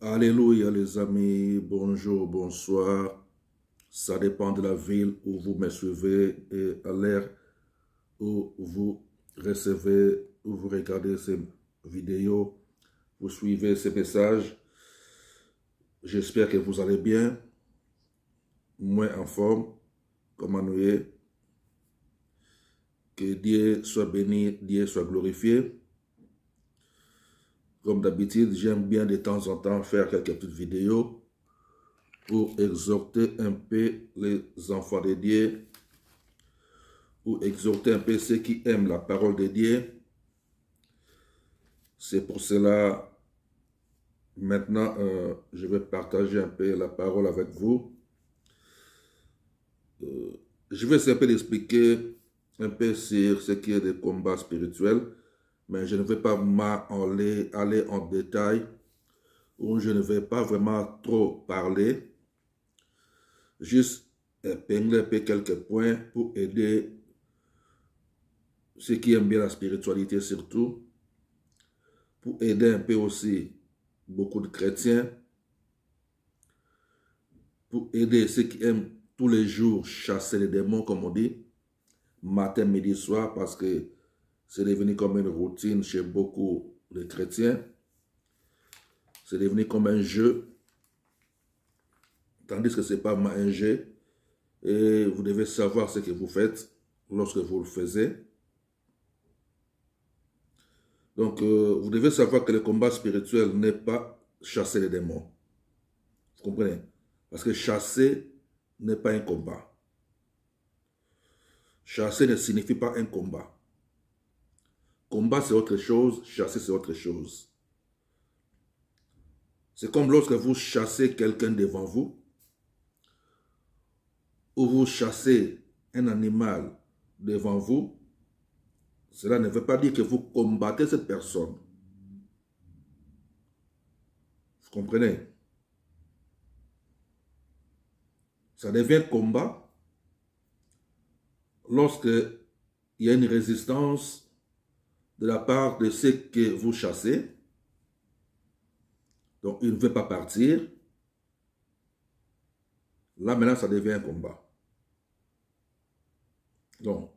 Alléluia les amis, bonjour, bonsoir. Ça dépend de la ville où vous me suivez et à l'heure où vous recevez, où vous regardez ces vidéos, vous suivez ces messages. J'espère que vous allez bien, moins en forme, comme nous est. Que Dieu soit béni, Dieu soit glorifié. Comme d'habitude, j'aime bien de temps en temps faire quelques petites vidéos pour exhorter un peu les enfants de Dieu, ou exhorter un peu ceux qui aiment la parole de Dieu. C'est pour cela, maintenant, je vais partager un peu la parole avec vous. Je vais essayer un peu d'expliquer un peu sur ce qui est des combats spirituels, mais je ne vais pas aller en détail, ou je ne vais pas vraiment trop parler, juste épingler un peu quelques points pour aider ceux qui aiment bien la spiritualité surtout, pour aider un peu aussi beaucoup de chrétiens, pour aider ceux qui aiment tous les jours chasser les démons, comme on dit, matin, midi, soir, parce que c'est devenu comme une routine chez beaucoup de chrétiens. C'est devenu comme un jeu, tandis que ce n'est pas un jeu. Et vous devez savoir ce que vous faites lorsque vous le faites. Donc, vous devez savoir que le combat spirituel n'est pas chasser les démons. Vous comprenez? Parce que chasser n'est pas un combat. Chasser ne signifie pas un combat. Combat, c'est autre chose. Chasser, c'est autre chose. C'est comme lorsque vous chassez quelqu'un devant vous, ou vous chassez un animal devant vous. Cela ne veut pas dire que vous combattez cette personne. Vous comprenez? Ça devient combat lorsque il y a une résistance de la part de ceux que vous chassez. Donc, il ne veut pas partir. Là, maintenant, ça devient un combat. Donc,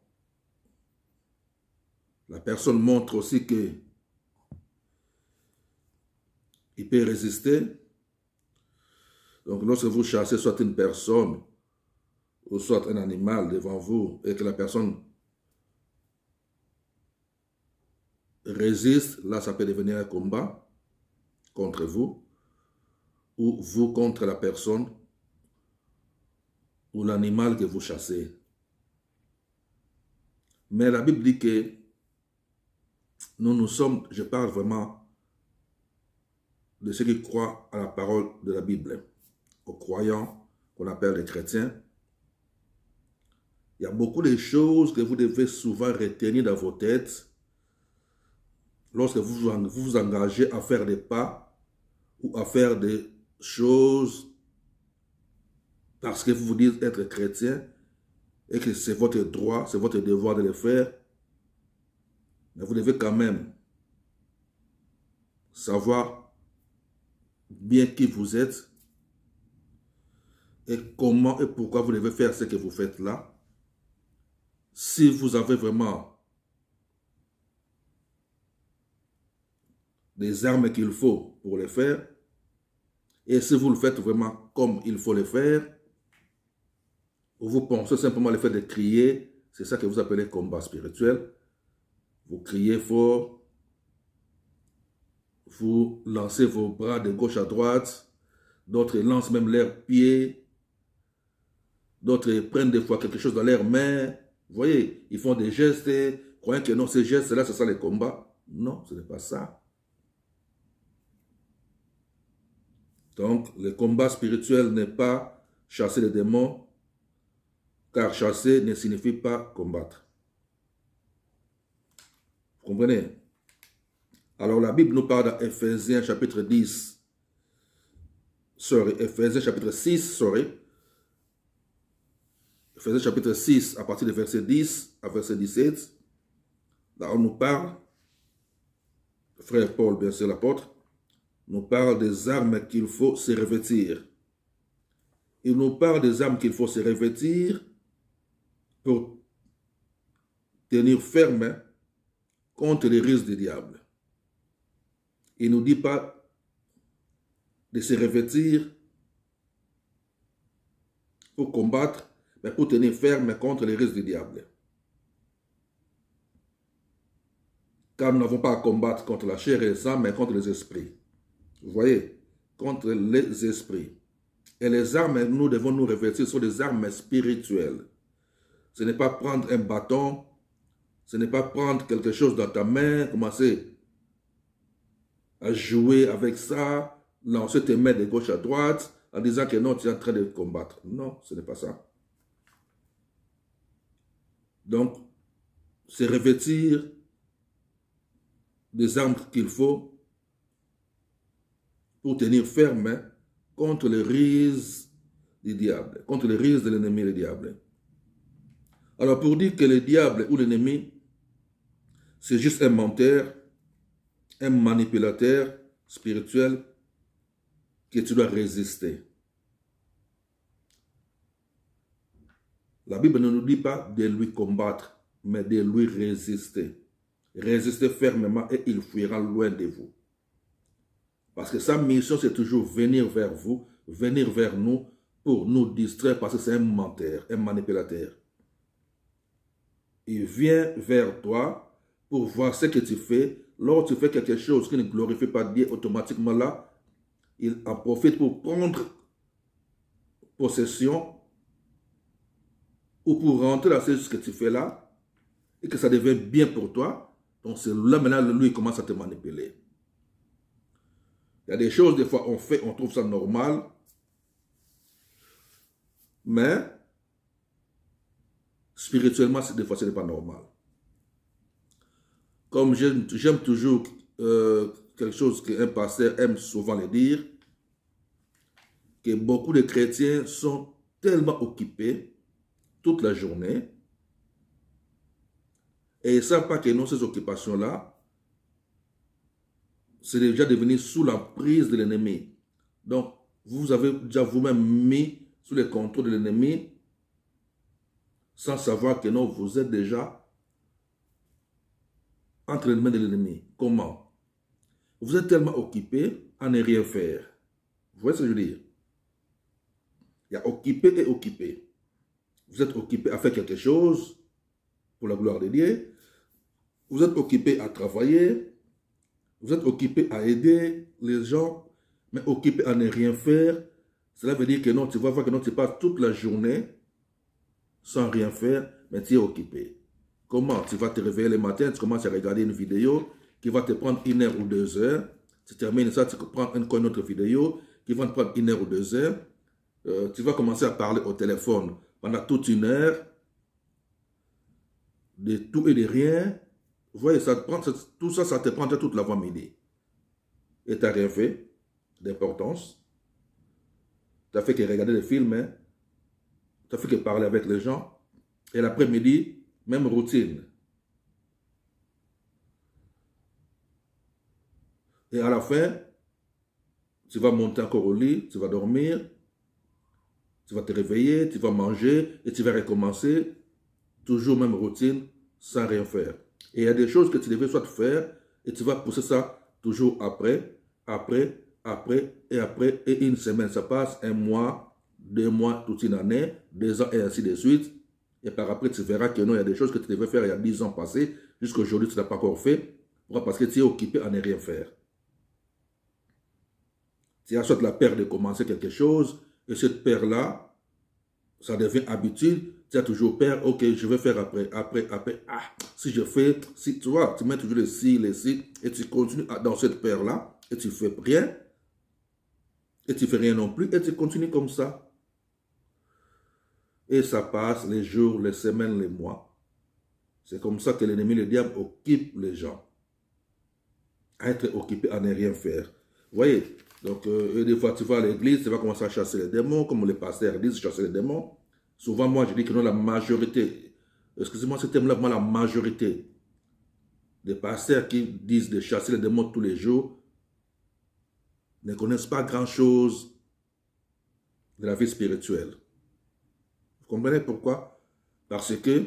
la personne montre aussi que il peut résister. Donc, lorsque vous chassez soit une personne ou soit un animal devant vous et que la personne résiste, là, ça peut devenir un combat contre vous, ou vous contre la personne ou l'animal que vous chassez. Mais la Bible dit que nous sommes, je parle vraiment de ceux qui croient à la parole de la Bible, aux croyants qu'on appelle les chrétiens. Il y a beaucoup de choses que vous devez souvent retenir dans vos têtes lorsque vous vous engagez à faire des pas ou à faire des choses parce que vous vous dites être chrétien et que c'est votre droit, c'est votre devoir de le faire. Mais vous devez quand même savoir bien qui vous êtes et comment et pourquoi vous devez faire ce que vous faites là. Si vous avez vraiment des armes qu'il faut pour le faire, et si vous le faites vraiment comme il faut le faire, ou vous pensez simplement le fait de crier, c'est ça que vous appelez combat spirituel. Vous criez fort, vous lancez vos bras de gauche à droite, d'autres lancent même leurs pieds, d'autres prennent des fois quelque chose dans leurs mains. Vous voyez, ils font des gestes, croyant que non, ces gestes-là, c'est ça le combat. Non, ce n'est pas ça. Donc, le combat spirituel n'est pas chasser les démons, car chasser ne signifie pas combattre. Vous comprenez? Alors, la Bible nous parle dans Ephésiens chapitre 10, Ephésiens chapitre 6, Ephésiens chapitre 6, à partir du verset 10 à verset 17. Là, on nous parle, frère Paul, bien sûr, l'apôtre, nous parle des armes qu'il faut se revêtir. Il nous parle des armes qu'il faut se revêtir pour tenir ferme contre les risques du diable. Il ne nous dit pas de se revêtir pour combattre, mais pour tenir ferme contre les risques du diable. Car nous n'avons pas à combattre contre la chair et le sang, mais contre les esprits. Vous voyez, contre les esprits. Et les armes, nous devons nous revêtir, sont des armes spirituelles. Ce n'est pas prendre un bâton, ce n'est pas prendre quelque chose dans ta main, commencer à jouer avec ça, lancer tes mains de gauche à droite, en disant que non, tu es en train de combattre. Non, ce n'est pas ça. Donc, c'est revêtir des armes qu'il faut pour tenir ferme contre les ruses du diable, contre les ruses de l'ennemi du diable. Alors, pour dire que le diable ou l'ennemi, c'est juste un menteur, un manipulateur spirituel que tu dois résister. La Bible ne nous dit pas de lui combattre, mais de lui résister. Résistez fermement et il fuira loin de vous. Parce que sa mission, c'est toujours venir vers vous, venir vers nous pour nous distraire parce que c'est un menteur, un manipulateur. Il vient vers toi pour voir ce que tu fais. Lorsque tu fais quelque chose qui ne glorifie pas Dieu, automatiquement là, il en profite pour prendre possession ou pour rentrer dans ce que tu fais là et que ça devient bien pour toi. Donc c'est là maintenant, lui, il commence à te manipuler. Il y a des choses, des fois, on fait, on trouve ça normal, mais spirituellement, des fois, ce n'est pas normal. Comme j'aime toujours quelque chose qu'un pasteur aime souvent le dire, que beaucoup de chrétiens sont tellement occupés toute la journée et ils ne savent pas que non, ces occupations-là, c'est déjà devenu sous l'emprise de l'ennemi. Donc, vous avez déjà vous-même mis sous le contrôle de l'ennemi sans savoir que non, vous êtes déjà entre les mains de l'ennemi. Comment? Vous êtes tellement occupé à ne rien faire. Vous voyez ce que je veux dire? Il y a occupé et occupé. Vous êtes occupé à faire quelque chose pour la gloire de Dieu. Vous êtes occupé à travailler. Vous êtes occupé à aider les gens, mais occupé à ne rien faire. Cela veut dire que non, tu vas voir que non, tu passes toute la journée sans rien faire, mais tu es occupé. Comment? Tu vas te réveiller le matin, tu commences à regarder une vidéo qui va te prendre 1 heure ou 2 heures. Tu termines ça, tu prends une autre vidéo qui va te prendre 1 heure ou 2 heures. Tu vas commencer à parler au téléphone pendant toute 1 heure, de tout et de rien. Vous voyez, tout ça, ça te prend toute l'avant-midi. Et tu n'as rien fait d'importance. Tu n'as fait que regarder des films, hein? Tu n'as fait que parler avec les gens. Et l'après-midi, même routine. Et à la fin, tu vas monter encore au lit, tu vas dormir, tu vas te réveiller, tu vas manger et tu vas recommencer. Toujours même routine, sans rien faire. Et il y a des choses que tu devais soit faire et tu vas pousser ça toujours après, et une semaine, ça passe, 1 mois, 2 mois, toute une année, 2 ans et ainsi de suite. Et par après, tu verras que non, il y a des choses que tu devais faire il y a 10 ans passés, jusqu'à aujourd'hui, tu n'as pas encore fait, parce que tu es occupé à ne rien faire. Tu as soit la peur de commencer quelque chose, et cette peur-là, ça devient habitude. Tu as toujours peur, ok, je vais faire après. Ah, si je fais, si tu vois, tu mets toujours les si, et tu continues dans cette peur-là, et tu fais rien, et tu fais rien non plus, et tu continues comme ça. Et ça passe les jours, les semaines, les mois. C'est comme ça que l'ennemi, le diable, occupe les gens. À être occupé à ne rien faire. Vous voyez? Donc, des fois, tu vas à l'église, tu vas commencer à chasser les démons, comme les pasteurs disent, chasser les démons. Souvent, moi, je dis que non, la majorité, excusez-moi ce terme-là, moi, la majorité des pasteurs qui disent de chasser les démons tous les jours, ne connaissent pas grand-chose de la vie spirituelle. Vous comprenez pourquoi? Parce que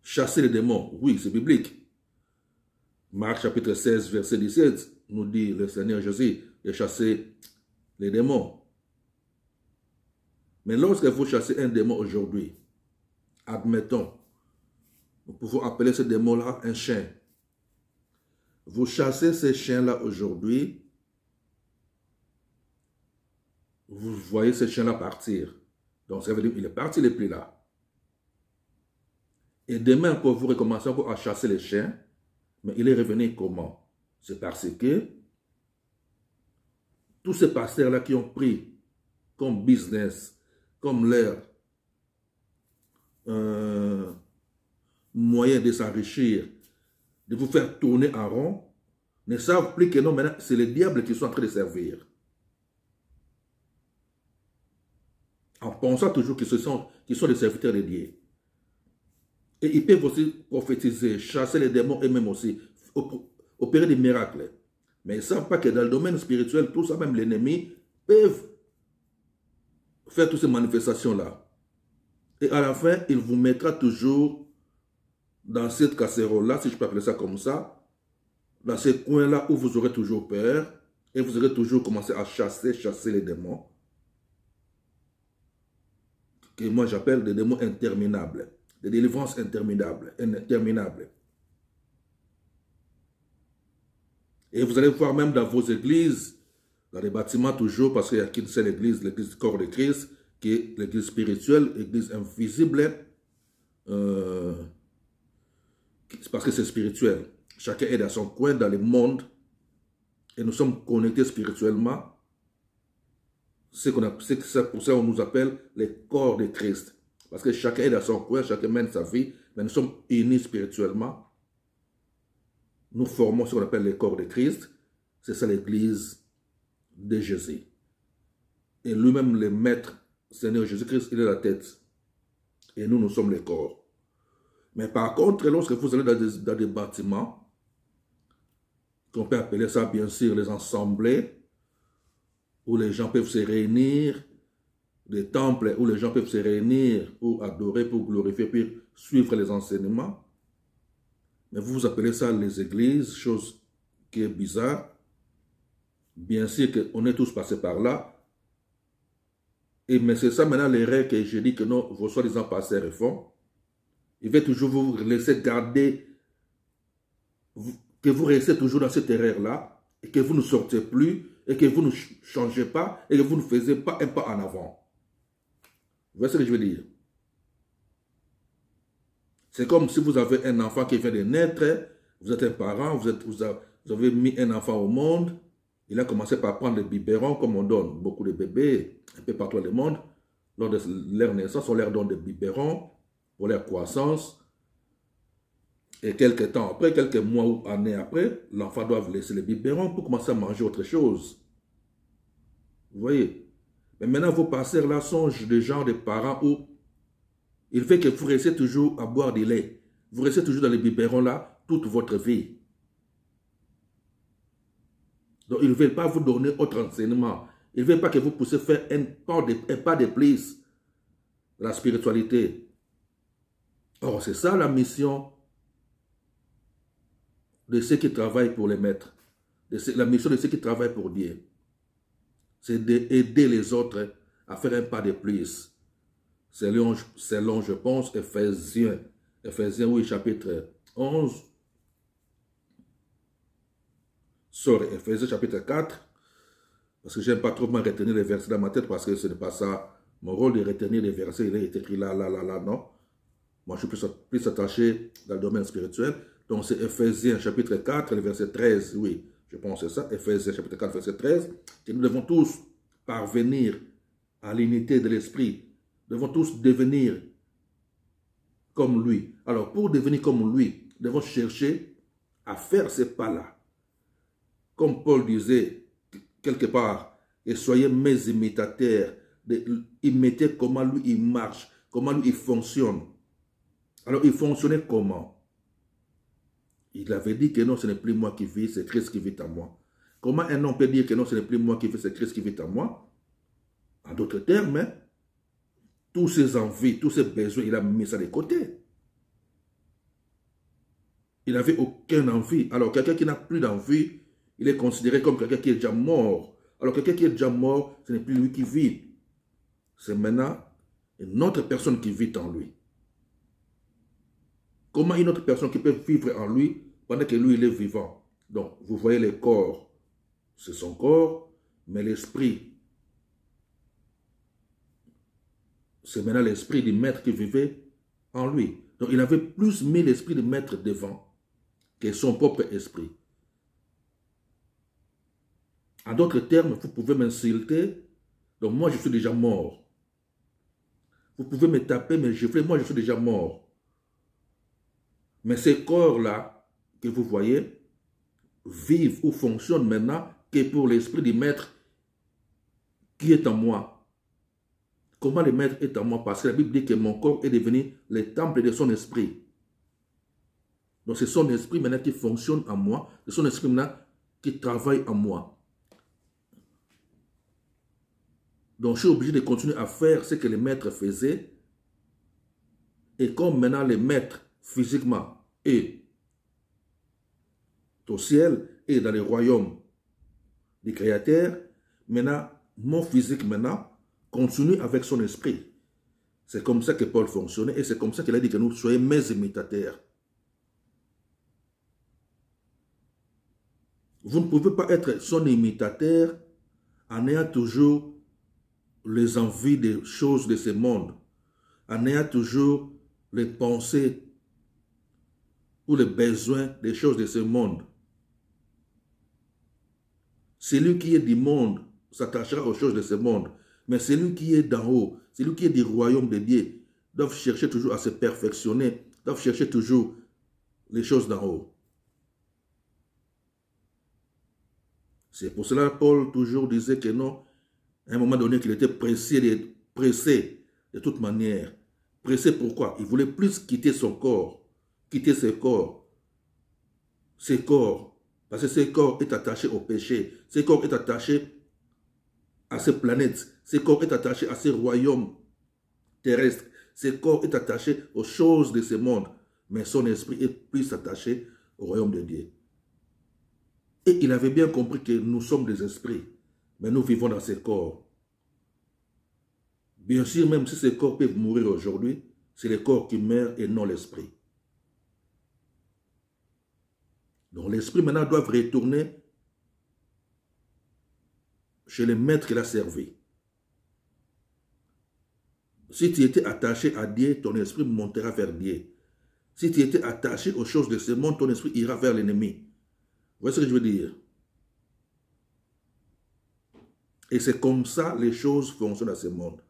chasser les démons, oui, c'est biblique. Marc chapitre 16, verset 17, nous dit le Seigneur Jésus de chasser les démons. Mais lorsque vous chassez un démon aujourd'hui, admettons, nous pouvons appeler ce démon-là un chien. Vous chassez ces chiens-là aujourd'hui, vous voyez ce chien-là partir. Donc ça veut dire qu'il est parti, il n'est plus là. Et demain, quand vous recommencez encore à chasser les chiens, mais il est revenu comment? C'est parce que tous ces pasteurs-là qui ont pris comme business, comme leur moyen de s'enrichir, de vous faire tourner en rond, ne savent plus que non, maintenant, c'est les diables qui sont en train de servir. En pensant toujours qu'ils sont des serviteurs de Dieu. Et ils peuvent aussi prophétiser, chasser les démons et même aussi opérer des miracles. Mais ils ne savent pas que dans le domaine spirituel, tout ça, même l'ennemi, peuvent faire toutes ces manifestations-là. Et à la fin, il vous mettra toujours dans cette casserole-là, si je peux appeler ça comme ça, dans ces coins-là où vous aurez toujours peur et vous aurez toujours commencé à chasser les démons. Que moi j'appelle des démons interminables, des délivrances interminables. Et vous allez voir même dans vos églises, dans les bâtiments toujours, parce qu'il y a qu'une seule église, l'église du corps de Christ, qui est l'église spirituelle, l'église invisible, parce que c'est spirituel. Chacun est dans son coin, dans le monde, et nous sommes connectés spirituellement. C'est pour ça qu'on nous appelle les corps de Christ. Parce que chacun est dans son coin, chacun mène sa vie, mais nous sommes unis spirituellement. Nous formons ce qu'on appelle les corps de Christ. C'est ça l'église de Jésus. Et lui-même, le maître, Seigneur Jésus-Christ, il est la tête. Et nous, nous sommes les corps. Mais par contre, lorsque vous allez dans des bâtiments, qu'on peut appeler ça bien sûr les assemblées, où les gens peuvent se réunir, des temples où les gens peuvent se réunir pour adorer, pour glorifier, puis suivre les enseignements. Mais vous appelez ça les églises, chose qui est bizarre. Bien sûr qu'on est tous passés par là. Mais c'est ça maintenant l'erreur que je dis que non, vos soi-disant pasteurs font. Il va toujours vous laisser garder, que vous restez toujours dans cette erreur-là, et que vous ne sortez plus, et que vous ne changez pas, et que vous ne faisiez pas un pas en avant. Vous voyez ce que je veux dire? C'est comme si vous avez un enfant qui vient de naître, vous êtes un parent, vous avez mis un enfant au monde, il a commencé par prendre des biberons, comme on donne beaucoup de bébés, un peu partout dans le monde. Lors de leur naissance, on leur donne des biberons pour leur croissance. Et quelques temps après, quelques mois ou années après, l'enfant doit laisser les biberons pour commencer à manger autre chose. Vous voyez? Mais maintenant, vos pasteurs là sont des gens de parents où il fait que vous restez toujours à boire du lait. Vous restez toujours dans les biberons là toute votre vie. Donc, ils ne veulent pas vous donner autre enseignement. Ils ne veulent pas que vous puissiez faire un pas de plus de la spiritualité. Or, c'est ça la mission de ceux qui travaillent pour les maîtres. La mission de ceux qui travaillent pour Dieu. C'est d'aider les autres à faire un pas de plus. Selon je pense, Ephésiens, oui, chapitre 11. Sorry, Ephésiens chapitre 4. Parce que je n'aime pas trop retenir les versets dans ma tête parce que ce n'est pas ça. Mon rôle de retenir les versets, il est écrit là, non. Moi, je suis plus attaché dans le domaine spirituel. Donc, c'est Ephésiens chapitre 4, le verset 13. Oui, je pense que c'est ça. Ephésiens chapitre 4, verset 13. Que nous devons tous parvenir à l'unité de l'esprit. Nous devons tous devenir comme lui. Alors, pour devenir comme lui, nous devons chercher à faire ces pas-là. Comme Paul disait quelque part, et soyez mes imitateurs, imitez comment lui il marche, comment lui il fonctionne. Alors, il fonctionnait comment? Il avait dit que non, ce n'est plus moi qui vis, c'est Christ qui vit en moi. Comment un homme peut dire que non, ce n'est plus moi qui vis, c'est Christ qui vit en moi? En d'autres termes, hein, tous ses envies, tous ses besoins, il a mis ça de côté. Il n'avait aucune envie. Alors, quelqu'un qui n'a plus d'envie, il est considéré comme quelqu'un qui est déjà mort. Alors, quelqu'un qui est déjà mort, ce n'est plus lui qui vit. C'est maintenant une autre personne qui vit en lui. Comment une autre personne qui peut vivre en lui pendant que lui, il est vivant? Donc, vous voyez le corps, c'est son corps, mais l'esprit, c'est maintenant l'esprit du maître qui vivait en lui. Donc, il avait plus mis l'esprit du maître devant que son propre esprit. En d'autres termes, vous pouvez m'insulter, donc moi, je suis déjà mort. Vous pouvez me taper, me gifler, moi, je suis déjà mort. Mais ces corps-là, que vous voyez, vivent ou fonctionnent maintenant que pour l'esprit du maître qui est en moi. Comment le maître est en moi? Parce que la Bible dit que mon corps est devenu le temple de son esprit. Donc c'est son esprit maintenant qui fonctionne en moi, c'est son esprit maintenant qui travaille en moi. Donc je suis obligé de continuer à faire ce que le maître faisait. Et comme maintenant le maître physiquement est au ciel et dans le royaume du Créateur, maintenant mon physique maintenant continue avec son esprit. C'est comme ça que Paul fonctionnait et c'est comme ça qu'il a dit que nous soyons mes imitateurs. Vous ne pouvez pas être son imitateur en ayant toujours les envies des choses de ce monde, en ayant toujours les pensées ou les besoins des choses de ce monde. Celui qui est du monde s'attachera aux choses de ce monde, mais celui qui est d'en haut, celui qui est du royaume de Dieu, doit chercher toujours à se perfectionner, doit chercher toujours les choses d'en haut. C'est pour cela que Paul toujours disait que non, à un moment donné qu'il était pressé de toute manière. Pressé pourquoi? Il voulait plus quitter son corps, quitter ses corps. Parce que ce corps est attaché au péché, ce corps est attaché à ces planètes, ce corps est attaché à ces royaumes terrestres, ce corps est attaché aux choses de ce monde, mais son esprit est plus attaché au royaume de Dieu. Et il avait bien compris que nous sommes des esprits, mais nous vivons dans ces corps. Bien sûr, même si ces corps peuvent mourir aujourd'hui, c'est le corps qui meurt et non l'esprit. Donc l'esprit maintenant doit retourner chez le maître qu'il a servi. Si tu étais attaché à Dieu, ton esprit montera vers Dieu. Si tu étais attaché aux choses de ce monde, ton esprit ira vers l'ennemi. Vous voyez ce que je veux dire? Et c'est comme ça les choses fonctionnent dans ce monde.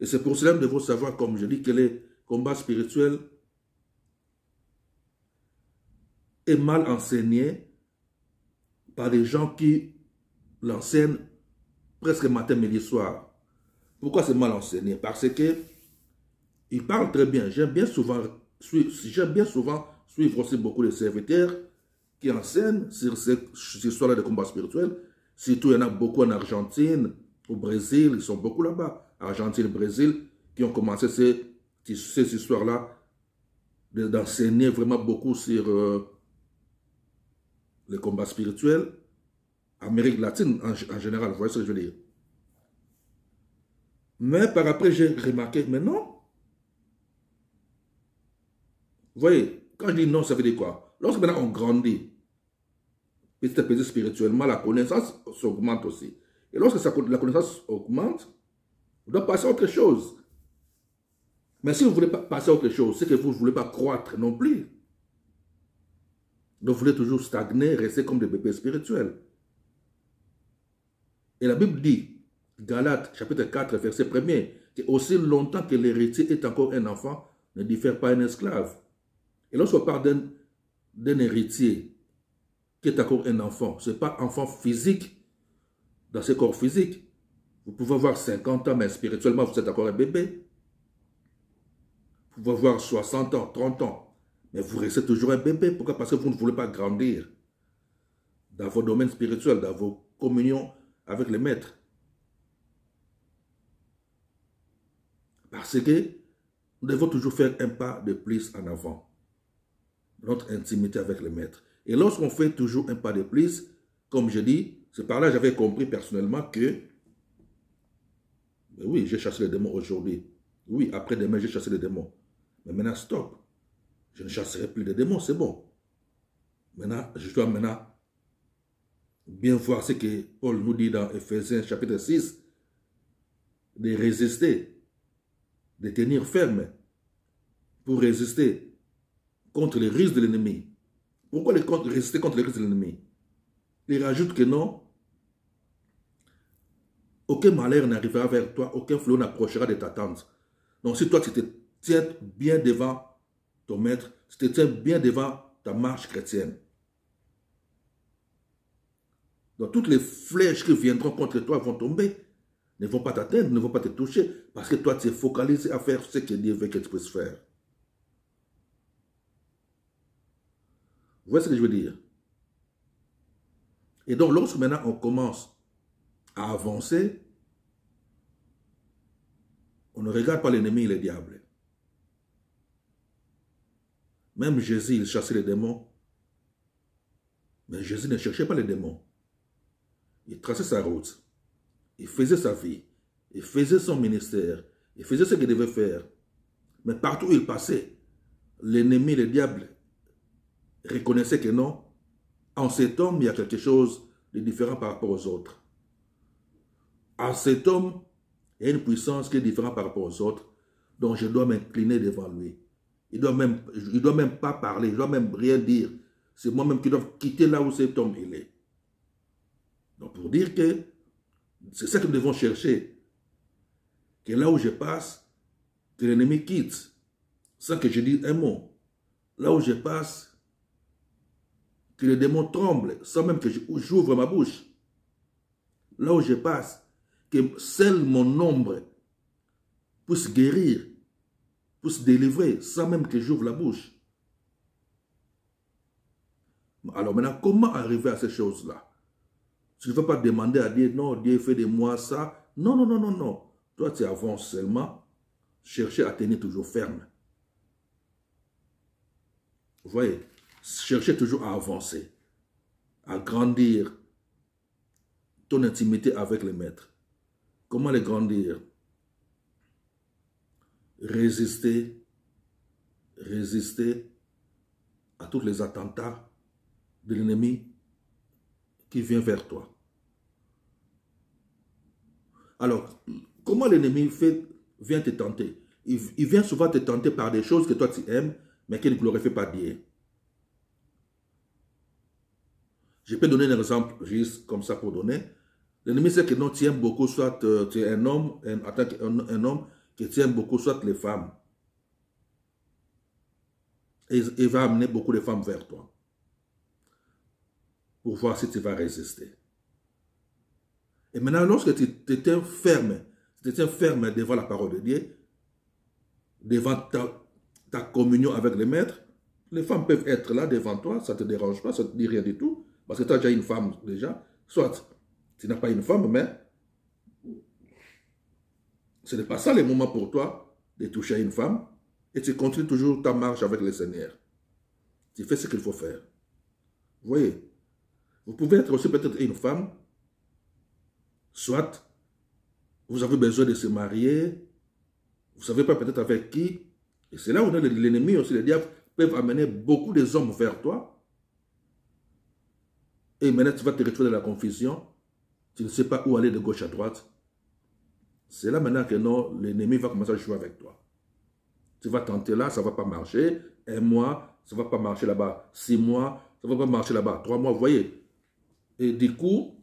Et c'est pour cela que nous devons savoir, comme je dis, que les combats spirituels est mal enseigné par des gens qui l'enseignent presque matin, midi, soir. Pourquoi c'est mal enseigné? Parce que ils parlent très bien. J'aime bien souvent suivre aussi beaucoup de serviteurs qui enseignent sur cette histoire de combat spirituel. Surtout, il y en a beaucoup en Argentine, au Brésil, ils sont beaucoup là-bas. Argentine, Brésil, qui ont commencé ces histoires-là d'enseigner vraiment beaucoup sur les combats spirituels. Amérique latine en général, vous voyez ce que je veux dire. Mais par après, j'ai remarqué, mais non. Vous voyez, quand je dis non, ça veut dire quoi? Lorsque maintenant on grandit, petit à petit spirituellement, la connaissance s'augmente aussi. Et lorsque la connaissance augmente, on doit passer à autre chose. Mais si vous ne voulez pas passer à autre chose, c'est que vous ne voulez pas croître non plus. Donc vous voulez toujours stagner, rester comme des bébés spirituels. Et la Bible dit, Galates chapitre 4, verset 1er, que aussi longtemps que l'héritier est encore un enfant, ne diffère pas un esclave. Et lorsqu'on parle d'un héritier qui est encore un enfant, ce n'est pas enfant physique, dans ce corps physique. Vous pouvez avoir 50 ans, mais spirituellement, vous êtes encore un bébé. Vous pouvez avoir 60 ans, 30 ans, mais vous restez toujours un bébé. Pourquoi? Parce que vous ne voulez pas grandir. dans vos domaines spirituels, dans vos communions avec les maîtres. Parce que nous devons toujours faire un pas de plus en avant. Notre intimité avec les maîtres. Et lorsqu'on fait toujours un pas de plus, comme je dis, c'est par là que j'avais compris personnellement que, oui, j'ai chassé les démons aujourd'hui. Oui, après-demain, j'ai chassé les démons. Mais maintenant, stop. Je ne chasserai plus les démons, c'est bon. Maintenant, je dois maintenant bien voir ce que Paul nous dit dans Ephésiens chapitre 6, de résister, de tenir ferme pour résister contre les risques de l'ennemi. Pourquoi résister contre les risques de l'ennemi? Il rajoute que non, aucun malheur n'arrivera vers toi, aucun fléau n'approchera de ta tente. Donc si toi tu te tiens bien devant ton maître, tu te tiens bien devant ta marche chrétienne, donc toutes les flèches qui viendront contre toi vont tomber, ne vont pas t'atteindre, ne vont pas te toucher, parce que toi tu es focalisé à faire ce que Dieu veut que tu puisses faire. Vous voyez ce que je veux dire? Et donc lorsque maintenant on commence à avancer, on ne regarde pas l'ennemi et le diable. Même Jésus, il chassait les démons. Mais Jésus ne cherchait pas les démons. Il traçait sa route. Il faisait sa vie. Il faisait son ministère. Il faisait ce qu'il devait faire. Mais partout où il passait, l'ennemi, le diable, reconnaissait que non, en cet homme, il y a quelque chose de différent par rapport aux autres. En cet homme, il y a une puissance qui est différente par rapport aux autres, donc je dois m'incliner devant lui. Il ne doit même pas parler, il ne doit même rien dire. C'est moi-même qui dois quitter là où cet homme il est. Donc pour dire que c'est ça que nous devons chercher. Que là où je passe, que l'ennemi quitte, sans que je dise un mot. Là où je passe, que les démons tremblent, sans même que j'ouvre ma bouche. Là où je passe, que seul mon ombre puisse guérir, puisse délivrer, sans même que j'ouvre la bouche. Alors maintenant, comment arriver à ces choses-là? Tu ne vas pas demander à Dieu, non, Dieu fait de moi ça. Non, non, non, non, non. Toi, tu avances seulement, chercher à tenir toujours ferme. Vous voyez, chercher toujours à avancer, à grandir ton intimité avec le maître. Comment les grandir? Résister à tous les attentats de l'ennemi qui vient vers toi. Alors, comment l'ennemi vient te tenter? Il vient souvent te tenter par des choses que toi tu aimes, mais qui ne glorifient pas Dieu. Je peux donner un exemple juste comme ça pour donner. L'ennemi sait que non, tu aimes beaucoup, soit tu es un homme, en tant qu'un homme, que tu aimes beaucoup, soit les femmes. Et il va amener beaucoup de femmes vers toi. Pour voir si tu vas résister. Et maintenant, lorsque tu te tiens ferme devant la parole de Dieu, devant ta communion avec les maîtres, les femmes peuvent être là devant toi, ça ne te dérange pas, ça ne te dit rien du tout, parce que tu as déjà une femme déjà. Soit tu n'as pas une femme, mais ce n'est pas ça le moment pour toi de toucher à une femme, et tu continues toujours ta marche avec le Seigneur. Tu fais ce qu'il faut faire. Vous voyez? Vous pouvez être aussi peut-être une femme, soit vous avez besoin de se marier, vous ne savez pas peut-être avec qui, et c'est là où l'ennemi aussi, le diable, peuvent amener beaucoup des hommes vers toi, et maintenant tu vas te retrouver dans la confusion, tu ne sais pas où aller de gauche à droite. C'est là maintenant que non, l'ennemi va commencer à jouer avec toi. Tu vas tenter là, ça ne va pas marcher, 1 mois, ça ne va pas marcher là-bas, 6 mois, ça ne va pas marcher là-bas, 3 mois, vous voyez. Et du coup,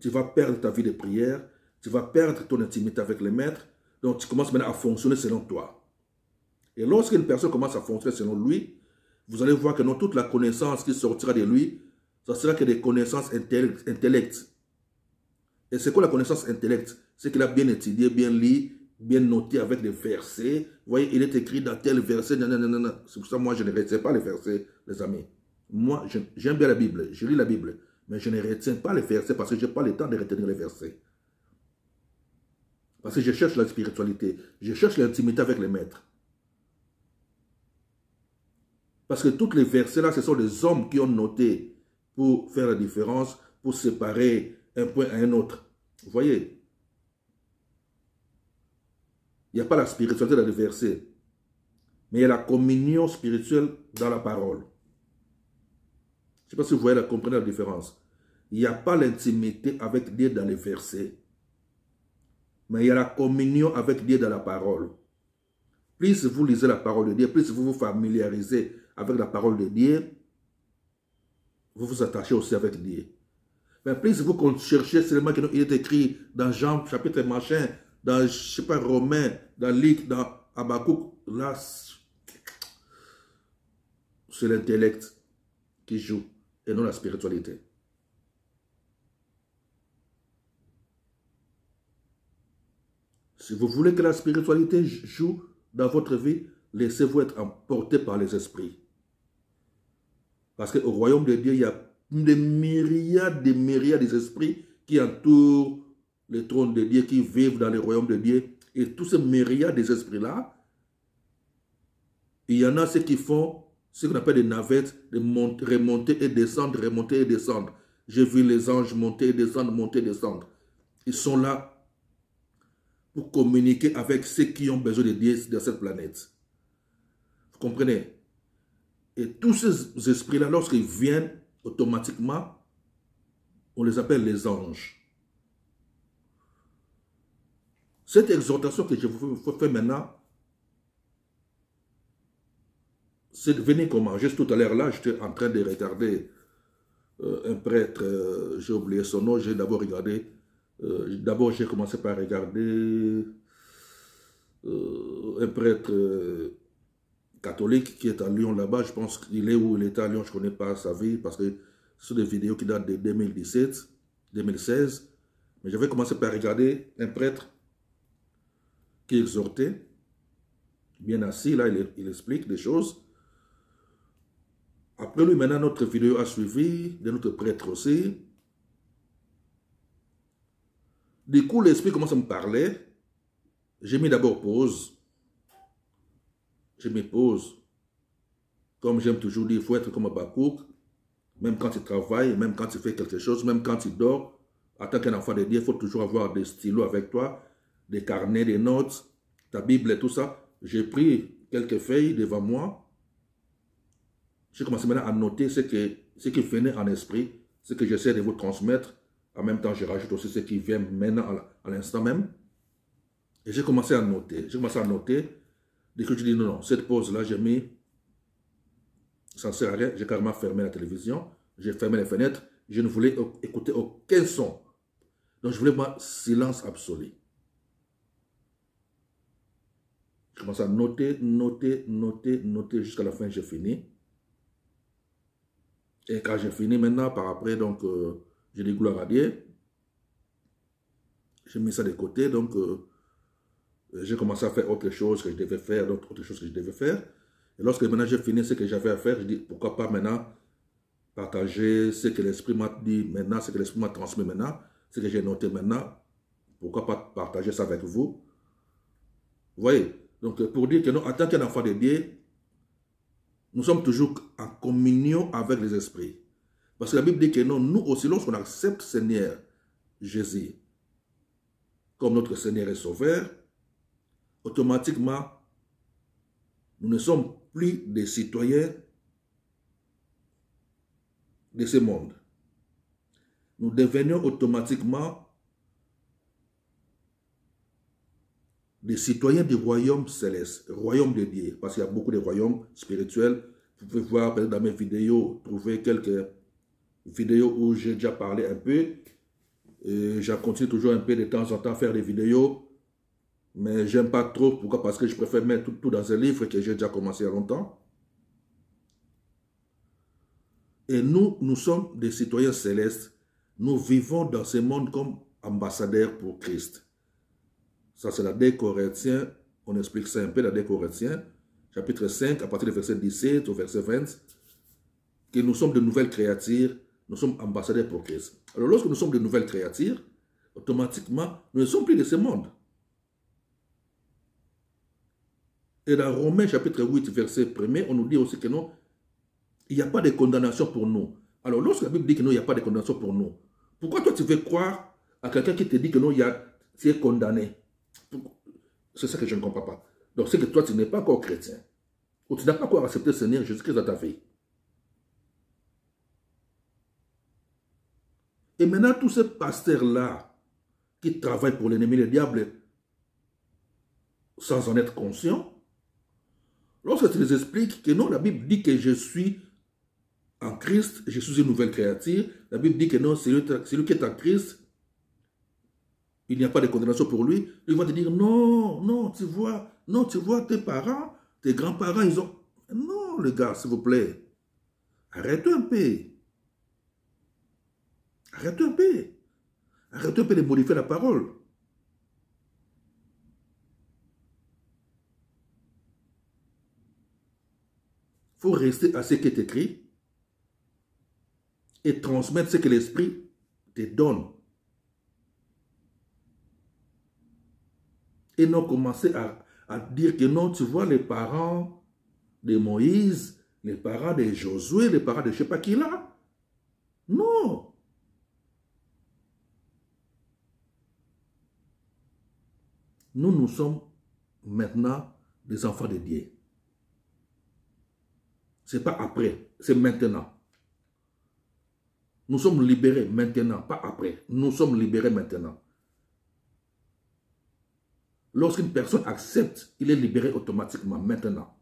tu vas perdre ta vie de prière, tu vas perdre ton intimité avec les maîtres, donc tu commences maintenant à fonctionner selon toi. Et lorsqu'une personne commence à fonctionner selon lui, vous allez voir que non, toute la connaissance qui sortira de lui, ça sera que des connaissances intellects. Et c'est quoi la connaissance intellect? C'est qu'il a bien étudié, bien lu, bien noté avec des versets. Vous voyez, il est écrit dans tel verset, c'est pour ça que moi je ne retiens pas les versets, les amis. Moi, j'aime bien la Bible, je lis la Bible, mais je ne retiens pas les versets parce que je n'ai pas le temps de retenir les versets. Parce que je cherche la spiritualité, je cherche l'intimité avec les maîtres. Parce que tous les versets là, ce sont des hommes qui ont noté pour faire la différence, pour séparer un point à un autre. Vous voyez? Il n'y a pas la spiritualité dans les versets, mais il y a la communion spirituelle dans la parole. Je ne sais pas si vous voyez, comprenez la différence. Il n'y a pas l'intimité avec Dieu dans les versets, mais il y a la communion avec Dieu dans la parole. Plus vous lisez la parole de Dieu, plus vous vous familiarisez avec la parole de Dieu, vous vous attachez aussi avec Dieu. Mais plus vous cherchez seulement qu'il est écrit dans Jean, chapitre machin, dans, je ne sais pas, Romains, dans Luc, dans Habakkuk, là, c'est l'intellect qui joue et non la spiritualité. Si vous voulez que la spiritualité joue dans votre vie, laissez-vous être emporté par les esprits. Parce qu'au royaume de Dieu, il y a des myriades d'esprits qui entourent le trône de Dieu, qui vivent dans le royaume de Dieu. Et tous ces myriades d'esprits-là, il y en a ceux qui font ce qu'on appelle des navettes, de remonter et descendre, remonter et descendre. J'ai vu les anges monter et descendre, monter et descendre. Ils sont là pour communiquer avec ceux qui ont besoin de Dieu de cette planète. Vous comprenez? Et tous ces esprits-là, lorsqu'ils viennent, automatiquement, on les appelle les anges. Cette exhortation que je vous fais maintenant, c'est devenu comment? Juste tout à l'heure là, j'étais en train de regarder un prêtre, j'ai oublié son nom, j'ai d'abord regardé, d'abord j'ai commencé par regarder un prêtre catholique qui est à Lyon là-bas, je pense qu'il est où il est à Lyon, je ne connais pas sa vie, parce que ce sont des vidéos qui datent de 2017, 2016, mais j'avais commencé par regarder un prêtre qui exhortait, bien assis, là il explique des choses. Après lui, maintenant, notre vidéo a suivi, de notre prêtre aussi. Du coup, l'esprit commence à me parler. J'ai mis d'abord pause. Je me pose. Comme j'aime toujours dire, il faut être comme Habakkuk. Même quand tu travailles, même quand tu fais quelque chose, même quand tu dors, en tant qu'un enfant de Dieu, il faut toujours avoir des stylos avec toi, des carnets, des notes, ta Bible et tout ça. J'ai pris quelques feuilles devant moi. J'ai commencé maintenant à noter ce qui venait en esprit, ce que j'essaie de vous transmettre. En même temps, je rajoute aussi ce qui vient maintenant à l'instant même. Et j'ai commencé à noter. J'ai commencé à noter. Dès que je dis non, cette pause-là, j'ai mis, ça ne sert à rien. J'ai carrément fermé la télévision. J'ai fermé les fenêtres. Je ne voulais écouter aucun son. Donc, je voulais moi silence absolu. Je commence à noter, jusqu'à la fin, j'ai fini. Et quand j'ai fini maintenant, par après, donc, j'ai dit gloire à Dieu. J'ai mis ça de côté, donc, j'ai commencé à faire autre chose que je devais faire, d'autres choses que je devais faire. Et lorsque maintenant j'ai fini ce que j'avais à faire, je dis, pourquoi pas maintenant partager ce que l'Esprit m'a dit maintenant, ce que l'Esprit m'a transmis maintenant, ce que j'ai noté maintenant, pourquoi pas partager ça avec vous. Vous voyez? Donc, pour dire que nous, en tant qu'un enfant de Dieu, nous sommes toujours en communion avec les esprits. Parce que la Bible dit que non, nous aussi, lorsqu'on accepte Seigneur Jésus comme notre Seigneur et Sauveur, automatiquement, nous ne sommes plus des citoyens de ce monde. Nous devenons automatiquement des citoyens du royaume céleste, royaume de Dieu, parce qu'il y a beaucoup de royaumes spirituels. Vous pouvez voir dans mes vidéos, trouver quelques vidéos où j'ai déjà parlé un peu. Je continue toujours un peu de temps en temps à faire des vidéos, mais j'aime pas trop. Pourquoi? Parce que je préfère mettre tout dans un livre que j'ai déjà commencé il y a longtemps. Et nous sommes des citoyens célestes. Nous vivons dans ce monde comme ambassadeurs pour Christ. Ça, c'est la 2 Corinthiens. On explique ça un peu, la 2 Corinthiens, chapitre 5, à partir du verset 17 au verset 20. que nous sommes de nouvelles créatures, nous sommes ambassadeurs pour Christ. Alors lorsque nous sommes de nouvelles créatures, automatiquement, nous ne sommes plus de ce monde. Et dans Romains chapitre 8, verset 1er, on nous dit aussi que non, il n'y a pas de condamnation pour nous. Alors lorsque la Bible dit que non, il n'y a pas de condamnation pour nous, pourquoi toi tu veux croire à quelqu'un qui te dit que non, tu es condamné? C'est ça que je ne comprends pas. Donc c'est que toi tu n'es pas encore chrétien. Ou tu n'as pas encore accepté le Seigneur Jésus-Christ dans ta vie. Et maintenant, tous ces pasteurs-là qui travaillent pour l'ennemi, le diable, sans en être conscient, lorsque tu les expliques que non, la Bible dit que je suis en Christ, je suis une nouvelle créature, la Bible dit que non, celui qui est en Christ, il n'y a pas de condamnation pour lui, il va te dire non, tu vois, tes parents, tes grands-parents, ils ont... Non, les gars, s'il vous plaît, arrêtez un peu. Arrêtez un peu. Arrêtez un peu de modifier la parole. Il faut rester à ce qui est écrit et transmettre ce que l'Esprit te donne. Et non commencer à dire que non, tu vois, les parents de Moïse, les parents de Josué, les parents de je ne sais pas qui là. Non. Nous sommes maintenant des enfants de Dieu. Ce n'est pas après, c'est maintenant. Nous sommes libérés maintenant, pas après. Nous sommes libérés maintenant. Lorsqu'une personne accepte, il est libéré automatiquement, maintenant.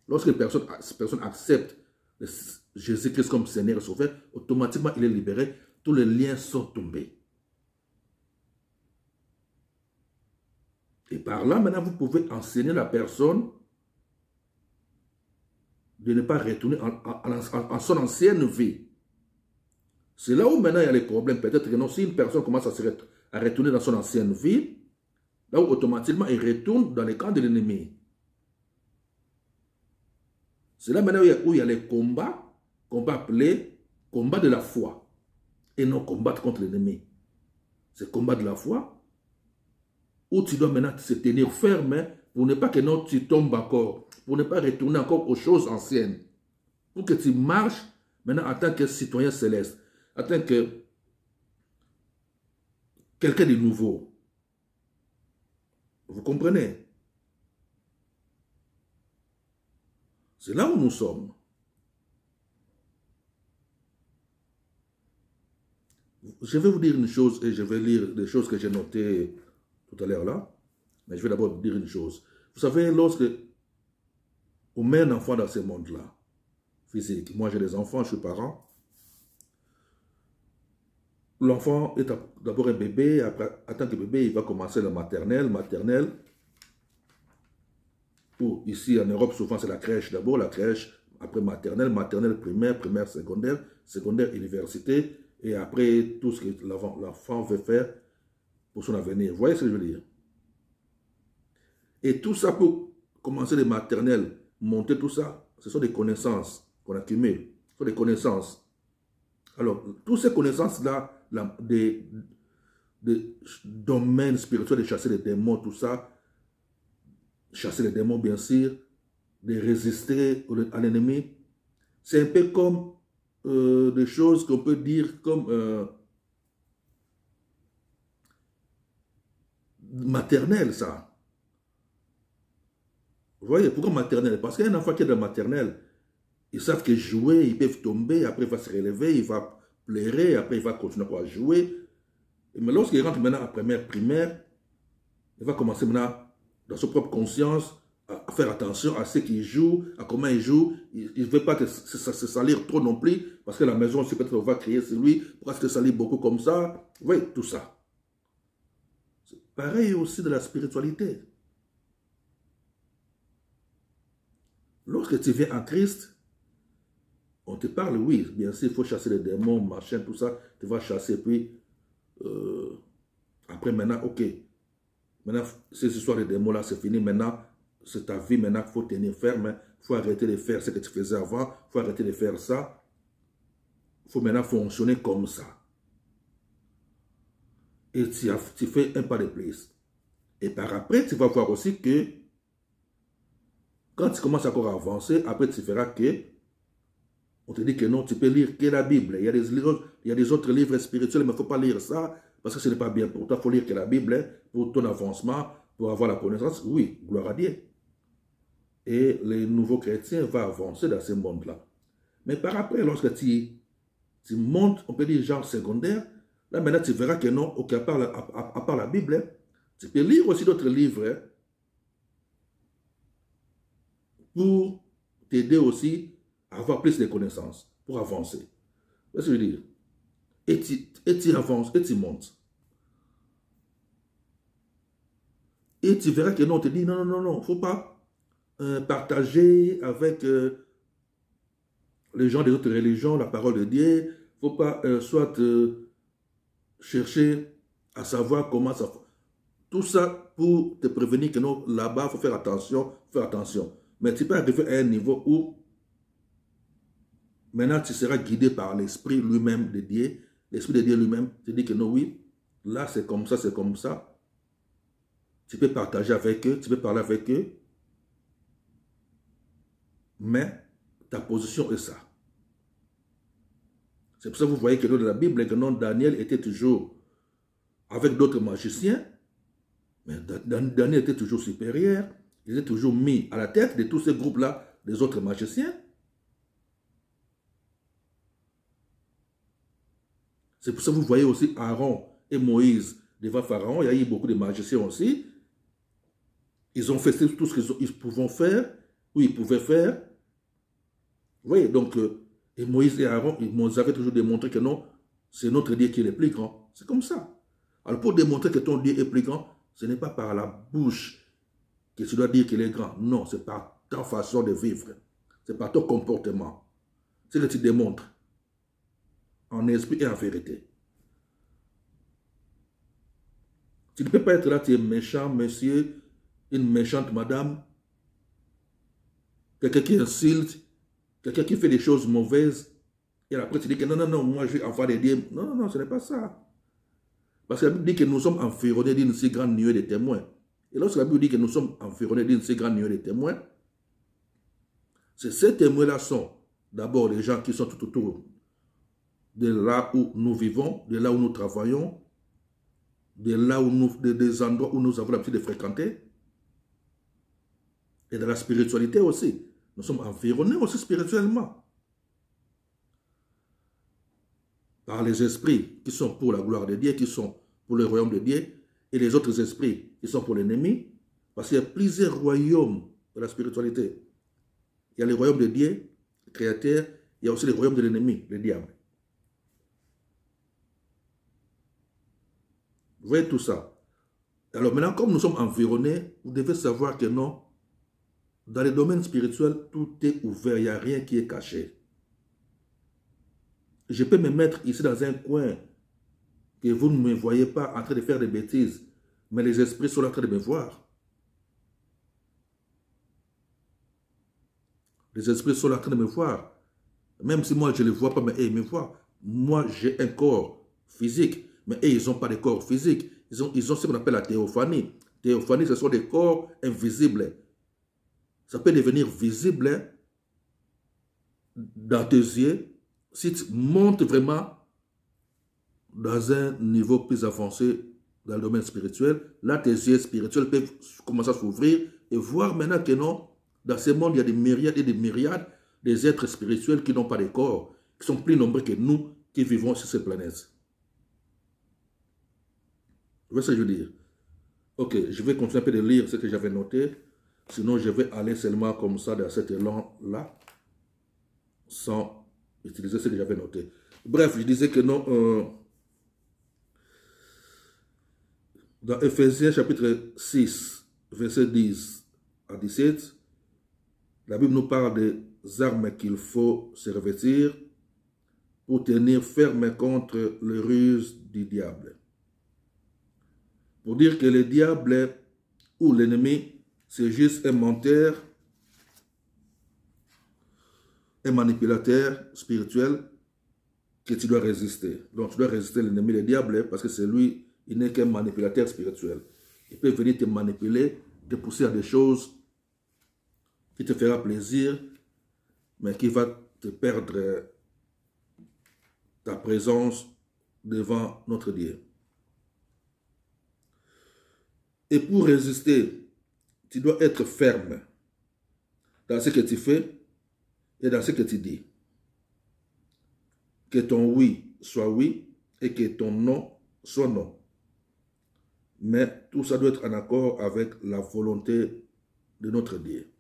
Lorsqu'une personne accepte Jésus-Christ comme Seigneur et Sauveur, automatiquement il est libéré. Tous les liens sont tombés. Et par là, maintenant, vous pouvez enseigner la personne de ne pas retourner en son ancienne vie. C'est là où maintenant il y a les problèmes. Peut-être que non, si une personne commence à retourner dans son ancienne vie, là où automatiquement il retourne dans les camps de l'ennemi. C'est là maintenant où il y a les combats appelés combat de la foi. Et non combattre contre l'ennemi. C'est combat de la foi où tu dois maintenant se tenir ferme pour ne pas que non, tu tombes encore, pour ne pas retourner encore aux choses anciennes. Pour que tu marches maintenant en tant que citoyen céleste, en tant que quelqu'un de nouveau. Vous comprenez? C'est là où nous sommes. Je vais vous dire une chose et je vais lire des choses que j'ai notées tout à l'heure là. Mais je vais d'abord dire une chose. Vous savez, lorsque on met un enfant dans ce monde-là, physique, moi j'ai des enfants, je suis parent, l'enfant est d'abord un bébé, après, en tant que bébé, il va commencer la maternelle, ou ici en Europe, souvent c'est la crèche d'abord, la crèche, après maternelle, primaire, secondaire, université, et après tout ce que l'enfant veut faire pour son avenir. Vous voyez ce que je veux dire? Et tout ça pour commencer les maternelles, monter tout ça, ce sont des connaissances qu'on accumule, ce sont des connaissances. Alors, toutes ces connaissances-là, des domaines spirituels, de chasser les démons, tout ça, chasser les démons bien sûr, de résister à l'ennemi, c'est un peu comme des choses qu'on peut dire comme maternelle, ça. Vous voyez, pourquoi maternelle? Parce qu'il y a un enfant qui est dans la maternelle, ils savent que jouer, ils peuvent tomber, après il va se relever, il va pleurer, après il va continuer à jouer. Mais lorsqu'il rentre maintenant à primaire, il va commencer maintenant, dans sa propre conscience, à faire attention à ce qu'il joue, à comment il joue. Il ne veut pas que ça se salire trop non plus, parce que la maison, c'est peut-être qu'on va crier sur lui, pourquoi est-ce que ça salit beaucoup comme ça? Vous voyez, tout ça. C'est pareil aussi de la spiritualité. Lorsque tu viens en Christ, on te parle, oui, bien sûr, il faut chasser les démons, machin, tout ça, tu vas chasser, puis après maintenant, ok, maintenant, ces histoires de démons là, c'est fini, maintenant, c'est ta vie, maintenant, il faut tenir ferme, il faut arrêter de faire ce que tu faisais avant, il faut arrêter de faire ça. Il faut maintenant fonctionner comme ça. Et tu fais un pas de plus. Et par après, tu vas voir aussi que quand tu commences encore à avancer, après tu verras que on te dit que non, tu peux lire que la Bible. Il y a des autres livres spirituels, mais il ne faut pas lire ça parce que ce n'est pas bien pour toi. Il faut lire que la Bible pour ton avancement, pour avoir la connaissance. Oui, gloire à Dieu. Et les nouveaux chrétiens vont avancer dans ce monde-là. Mais par après, lorsque tu montes, on peut dire genre secondaire, là maintenant tu verras que non, à part la Bible, tu peux lire aussi d'autres livres pour t'aider aussi à avoir plus de connaissances, pour avancer. C'est ce que je veux dire. Et tu avances, et tu montes. Et tu verras que non, on te dit non, il ne faut pas partager avec les gens des autres religions la parole de Dieu. Il ne faut pas soit chercher à savoir comment ça... Tout ça pour te prévenir que non, là-bas, il faut faire attention, Mais tu peux arriver à un niveau où maintenant tu seras guidé par l'Esprit lui-même de Dieu. L'Esprit de Dieu lui-même te dit que non, oui, là c'est comme ça, c'est comme ça. Tu peux partager avec eux, tu peux parler avec eux. Mais ta position est ça. C'est pour ça que vous voyez que dans la Bible, que non, Daniel était toujours avec d'autres magiciens. Mais Daniel était toujours supérieur. Il était toujours mis à la tête de tous ces groupes-là, des autres magiciens. C'est pour ça que vous voyez aussi Aaron et Moïse devant Pharaon. Il y a eu beaucoup de magiciens aussi. Ils ont fait tout ce qu'ils pouvaient faire, ou ils pouvaient faire. Vous voyez, donc, et Moïse et Aaron, ils avaient toujours démontré que non, c'est notre Dieu qui est le plus grand. C'est comme ça. Alors, pour démontrer que ton Dieu est plus grand, ce n'est pas par la bouche que tu dois dire qu'il est grand. Non, c'est par ta façon de vivre. C'est par ton comportement. C'est que tu démontres en esprit et en vérité. Tu ne peux pas être là, tu es méchant, monsieur, une méchante madame, quelqu'un qui insulte, quelqu'un qui fait des choses mauvaises, et après tu dis que non, moi je vais avoir des dieux. Non, ce n'est pas ça. Parce que la Bible dit que nous sommes environnés d'une si grande nuée de témoins. Et lorsque la Bible dit que nous sommes environnés d'une si grande nuée de témoins, ces témoins-là sont d'abord les gens qui sont tout autour de là où nous vivons, de là où nous travaillons, de là où des endroits où nous avons l'habitude de fréquenter, et de la spiritualité aussi. Nous sommes environnés aussi spirituellement par les esprits qui sont pour la gloire de Dieu, qui sont pour le royaume de Dieu, et les autres esprits qui sont pour l'ennemi, parce qu'il y a plusieurs royaumes de la spiritualité. Il y a le royaume de Dieu, le Créateur, il y a aussi le royaume de l'ennemi, le diable. Vous voyez tout ça. Alors maintenant, comme nous sommes environnés, vous devez savoir que non, dans les domaines spirituels, tout est ouvert, il n'y a rien qui est caché. Je peux me mettre ici dans un coin que vous ne me voyez pas en train de faire des bêtises, mais les esprits sont en train de me voir. Les esprits sont en train de me voir. Même si moi je ne les vois pas, mais ils me voient. Moi j'ai un corps physique, mais eux ils n'ont pas de corps physique. Ils ont ce qu'on appelle la théophanie. Théophanie, ce sont des corps invisibles. Ça peut devenir visible dans tes yeux si tu montes vraiment dans un niveau plus avancé dans le domaine spirituel. Là, tes yeux spirituels peuvent commencer à s'ouvrir et voir maintenant que non, dans ce monde, il y a des myriades et des myriades des êtres spirituels qui n'ont pas de corps, qui sont plus nombreux que nous qui vivons sur cette planète. Vous voyez ce que je veux dire? Ok, je vais continuer un peu de lire ce que j'avais noté. Sinon, je vais aller seulement comme ça dans cet élan-là, sans utiliser ce que j'avais noté. Bref, je disais que non, dans Ephésiens chapitre 6, verset 10 à 17, la Bible nous parle des armes qu'il faut se revêtir pour tenir ferme contre les ruses du diable. Pour dire que le diable ou l'ennemi, c'est juste un menteur un manipulateur spirituel que tu dois résister. Donc tu dois résister l'ennemi, le diable, parce que c'est lui, il n'est qu'un manipulateur spirituel. Il peut venir te manipuler, te pousser à des choses qui te fera plaisir, mais qui va te perdre ta présence devant notre Dieu. Et pour résister, tu dois être ferme dans ce que tu fais et dans ce que tu dis. Que ton oui soit oui et que ton non soit non. Mais tout ça doit être en accord avec la volonté de notre Dieu.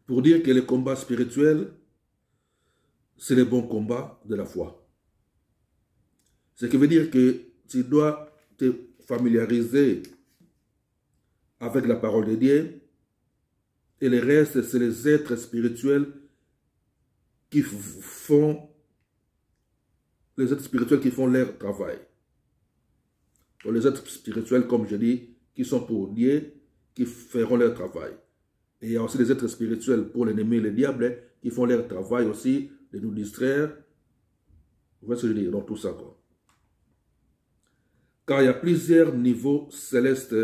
Pour dire que le combat spirituel, c'est le bon combat de la foi. Ce qui veut dire que tu dois te familiariser avec la parole de Dieu et le reste, c'est les êtres spirituels qui font leur travail. Donc les êtres spirituels, comme je dis, qui sont pour Dieu, qui feront leur travail. Et il y a aussi les êtres spirituels pour l'ennemi et le diable, qui font leur travail aussi de nous distraire. Vous voyez ce que je dis? Donc tout ça, quoi. Car il y a plusieurs niveaux célestes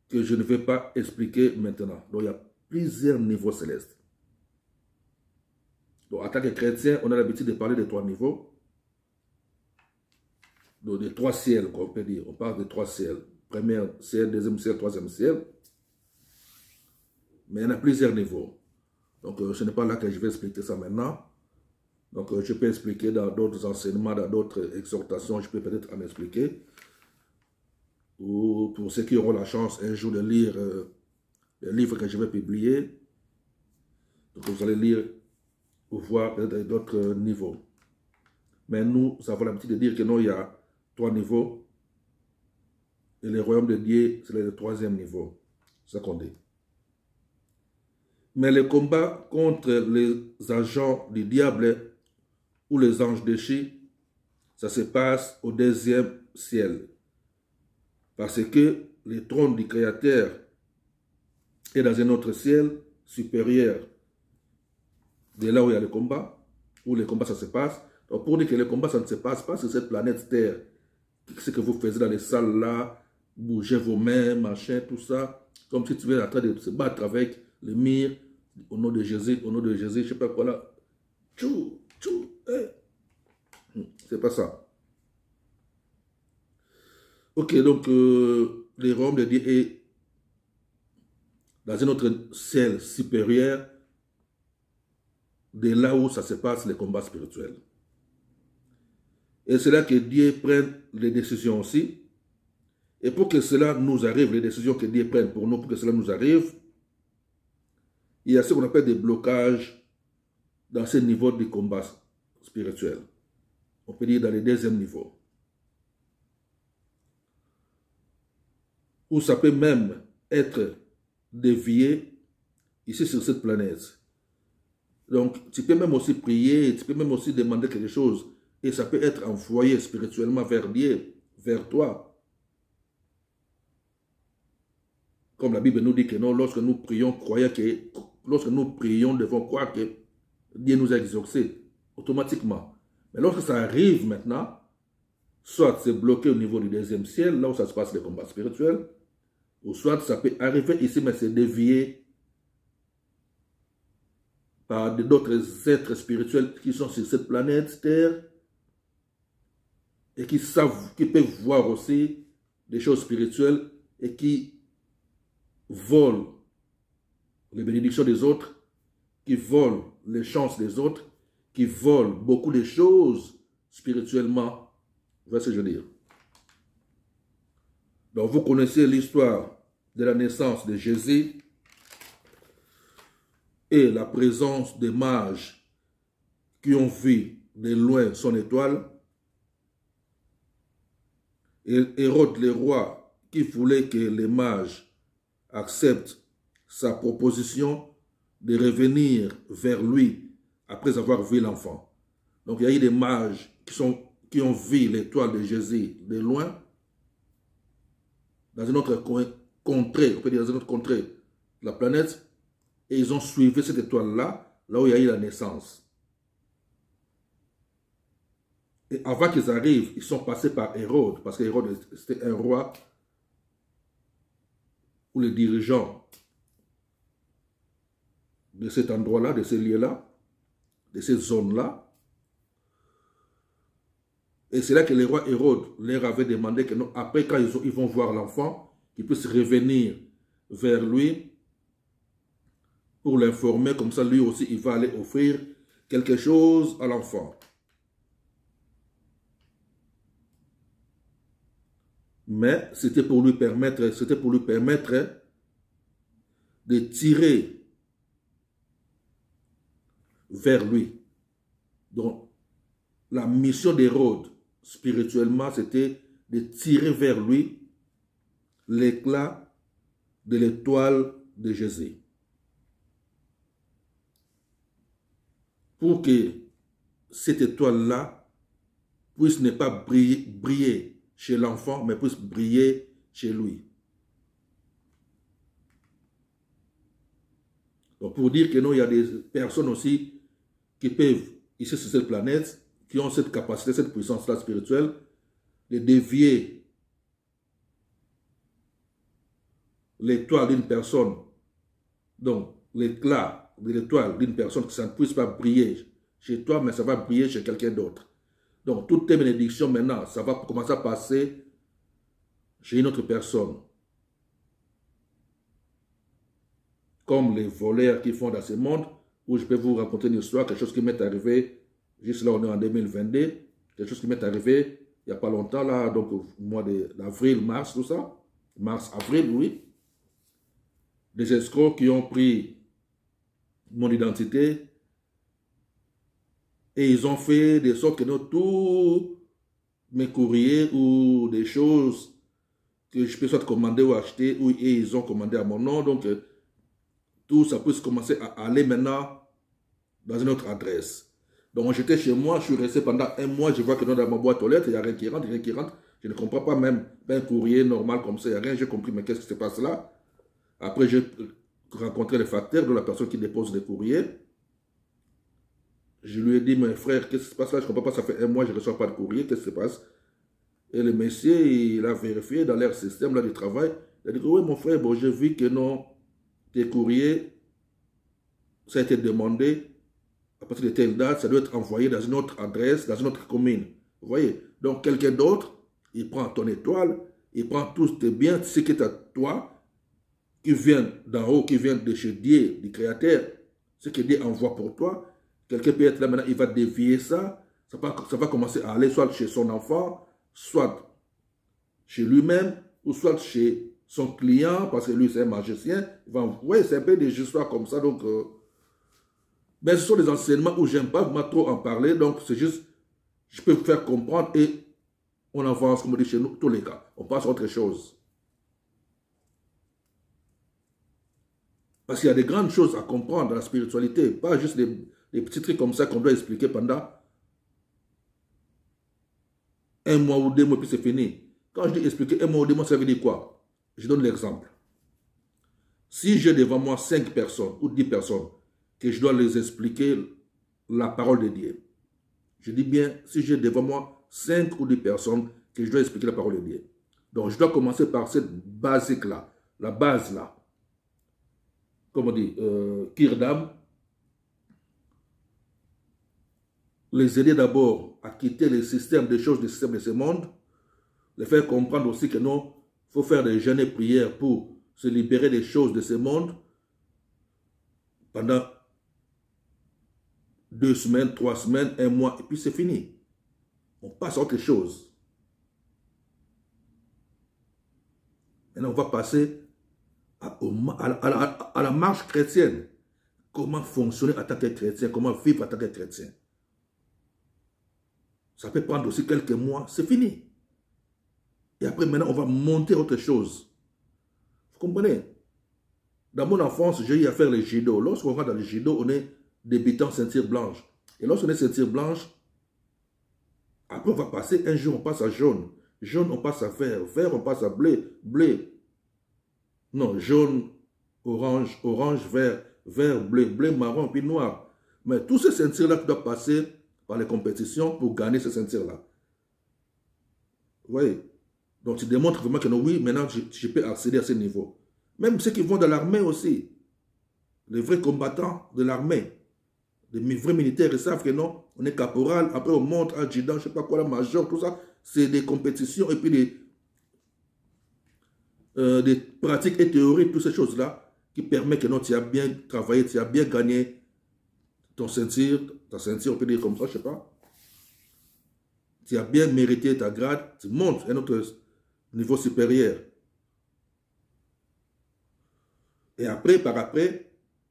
que je ne vais pas expliquer maintenant. Donc il y a plusieurs niveaux célestes. Donc en tant que chrétien, on a l'habitude de parler de 3 niveaux. Donc de 3 ciels, on peut dire. On parle de 3 ciels. Premier ciel, deuxième ciel, troisième ciel. Mais il y en a plusieurs niveaux. Donc ce n'est pas là que je vais expliquer ça maintenant. Donc je peux expliquer dans d'autres enseignements, dans d'autres exhortations, je peux peut-être en expliquer. Ou pour ceux qui auront la chance un jour de lire le livre que je vais publier. Donc vous allez lire ou voir peut-être d'autres niveaux. Mais nous avons l'habitude de dire que non, il y a 3 niveaux. Et le royaume de Dieu, c'est le 3e niveau. C'est ce qu'on dit. Mais le combat contre les agents du diable ou les anges déchus, ça se passe au 2e ciel. Parce que le trône du Créateur est dans un autre ciel supérieur de là où il y a le combat, où le combat ça se passe. Donc pour dire que le combat ça ne se passe pas sur cette planète Terre, ce que vous faites dans les salles là, bougez vos mains, machin, tout ça, comme si tu étais en train de se battre avec le mire, au nom de Jésus, je sais pas quoi là. Tchou, tchou, c'est pas ça. Ok, donc le royaume de Dieu est dans un autre ciel supérieur de là où ça se passe les combats spirituels. Et c'est là que Dieu prenne les décisions aussi. Et pour que cela nous arrive, les décisions que Dieu prenne pour nous, pour que cela nous arrive, il y a ce qu'on appelle des blocages dans ce niveau de combat spirituel. On peut dire dans le 2e niveau. Ou ça peut même être dévié ici sur cette planète. Donc, tu peux même aussi prier, tu peux même aussi demander quelque chose. Et ça peut être envoyé spirituellement vers Dieu, vers toi. Comme la Bible nous dit que non, lorsque nous prions, lorsque nous prions, devons croire que Dieu nous a exaucés automatiquement. Mais lorsque ça arrive maintenant, soit c'est bloqué au niveau du 2e ciel, là où ça se passe les combats spirituels, ou soit ça peut arriver ici, mais c'est dévié par d'autres êtres spirituels qui sont sur cette planète Terre et qui peuvent voir aussi des choses spirituelles et qui volent les bénédictions des autres, qui volent les chances des autres, qui volent beaucoup de choses spirituellement. Vous voyez ce que je veux dire? Donc vous connaissez l'histoire de la naissance de Jésus et la présence des mages qui ont vu de loin son étoile. Et Hérode le roi qui voulait que les mages acceptent sa proposition de revenir vers lui après avoir vu l'enfant. Donc il y a eu des mages qui ont vu l'étoile de Jésus de loin, dans une autre contrée, on peut dire dans une autre contrée de la planète, et ils ont suivi cette étoile-là, là où il y a eu la naissance. Et avant qu'ils arrivent, ils sont passés par Hérode, parce que Hérode, c'était un roi ou les dirigeants de cet endroit-là, de ces lieux-là, de ces zones-là. Et c'est là que le roi Hérode leur avait demandé que non, après, quand ils vont voir l'enfant, qu'ils puissent revenir vers lui pour l'informer, comme ça lui aussi, il va aller offrir quelque chose à l'enfant. Mais c'était pour lui permettre de tirer vers lui. Donc, la mission d'Hérode, spirituellement, c'était de tirer vers lui l'éclat de l'étoile de Jésus. Pour que cette étoile-là puisse ne pas briller chez l'enfant, mais puisse briller chez lui. Donc pour dire que non, il y a des personnes aussi qui peuvent, ici sur cette planète, qui ont cette capacité, cette puissance-là spirituelle, de dévier l'étoile d'une personne, donc l'éclat de l'étoile d'une personne, que ça ne puisse pas briller chez toi, mais ça va briller chez quelqu'un d'autre. Donc, toutes tes bénédictions maintenant, ça va commencer à passer chez une autre personne. Comme les voleurs qui font dans ce monde, où je peux vous raconter une histoire, quelque chose qui m'est arrivé, juste là on est en 2022, quelque chose qui m'est arrivé il n'y a pas longtemps, là, donc au mois d'avril, mars, tout ça, mars, avril, oui. Des escrocs qui ont pris mon identité et ils ont fait de sorte que tous mes courriers ou des choses que je peux soit commander ou acheter, ou et ils ont commandé à mon nom, donc tout ça peut commencer à aller maintenant dans une autre adresse. Donc j'étais chez moi, je suis resté pendant un mois, je vois que dans ma boîte aux lettres, il n'y a rien qui rentre, je ne comprends pas même un courrier normal comme ça, il n'y a rien, j'ai compris, mais qu'est-ce qui se passe là? Après j'ai rencontré le facteur de la personne qui dépose les courriers. Je lui ai dit, mon frère, qu'est-ce qui se passe là? Je ne comprends pas, ça fait un mois, je ne reçois pas de courrier, qu'est-ce qui se passe? Et le monsieur, il a vérifié dans leur système là, de travail. Il a dit, oui, mon frère, bon, j'ai vu que non, tes courriers, ça a été demandé à partir de telle date, ça doit être envoyé dans une autre adresse, dans une autre commune. Vous voyez? Donc, quelqu'un d'autre, il prend ton étoile, il prend tous tes biens, ce qui est à toi, qui vient d'en haut, qui vient de chez Dieu, du Créateur, ce que Dieu envoie pour toi. Quelqu'un peut être là maintenant, il va dévier ça, ça va commencer à aller soit chez son enfant, soit chez lui-même, ou soit chez son client, parce que lui c'est un magicien. Oui, c'est un peu des histoires comme ça, donc... mais ce sont des enseignements où j'aime pas vraiment trop en parler, donc c'est juste, je peux vous faire comprendre et on avance, comme on dit chez nous, tous les cas. On passe à autre chose. Parce qu'il y a des grandes choses à comprendre dans la spiritualité, pas juste des petits trucs comme ça qu'on doit expliquer pendant un mois ou 2 mois, puis c'est fini. Quand je dis expliquer un mois ou 2 mois, ça veut dire quoi? Je donne l'exemple. Si j'ai devant moi 5 personnes ou 10 personnes, que je dois les expliquer la parole de Dieu. Je dis bien, si j'ai devant moi 5 ou 10 personnes, que je dois expliquer la parole de Dieu. Donc, je dois commencer par cette basique-là, la base-là. Comme on dit, Kirdam, les aider d'abord à quitter le système des choses, le système de ce monde, les faire comprendre aussi que non, il faut faire des jeûnes et prières pour se libérer des choses de ce monde pendant 2 semaines, 3 semaines, 1 mois, et puis c'est fini. On passe à autre chose. Maintenant, on va passer à la marche chrétienne. Comment fonctionner en tant que chrétien, comment vivre en tant que chrétien. Ça peut prendre aussi quelques mois, c'est fini. Et après, maintenant, on va monter autre chose. Vous comprenez? Dans mon enfance, j'ai eu à faire le judo. Lorsqu'on va dans le judo, on est débutant ceinture blanche. Et lorsqu'on est ceinture blanche, après on va passer, un jour on passe à jaune. Jaune, on passe à vert. Vert, on passe à bleu. Bleu. Non, jaune, orange, orange, vert. vert, bleu, bleu, marron, puis noir. Mais tous ces ceintures-là, tu dois passer par les compétitions pour gagner ces ceintures-là. Vous voyez? Donc, tu démontres vraiment que non, oui, maintenant, je peux accéder à ce niveau. Même ceux qui vont dans l'armée aussi, les vrais combattants de l'armée, les vrais militaires, ils savent que non, on est caporal, après on monte adjudant, je ne sais pas quoi, la major, tout ça, c'est des compétitions et puis des pratiques et théories, toutes ces choses-là, qui permettent que non, tu as bien travaillé, tu as bien gagné ta ceinture, on peut dire comme ça, je ne sais pas. Tu as bien mérité ta grade, tu montes à un autre niveau supérieur. Et après, par après,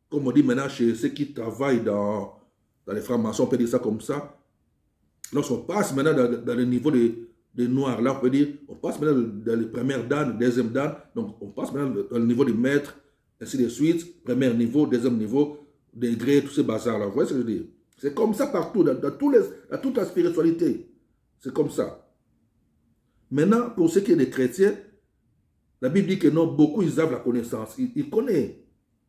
comme on dit maintenant chez ceux qui travaillent dans les francs-maçons, on peut dire ça comme ça, lorsqu'on passe maintenant dans le niveau des noirs, là on peut dire, on passe maintenant dans les premières dames, deuxième dame, donc on passe maintenant dans le niveau des maîtres, ainsi de suite, premier niveau, deuxième niveau, degré, tous ces bazars-là, vous voyez ce que je veux dire? C'est comme ça partout, dans toute la spiritualité, c'est comme ça. Maintenant, pour ce qui est des chrétiens, la Bible dit que non, beaucoup ils ont la connaissance, ils connaissent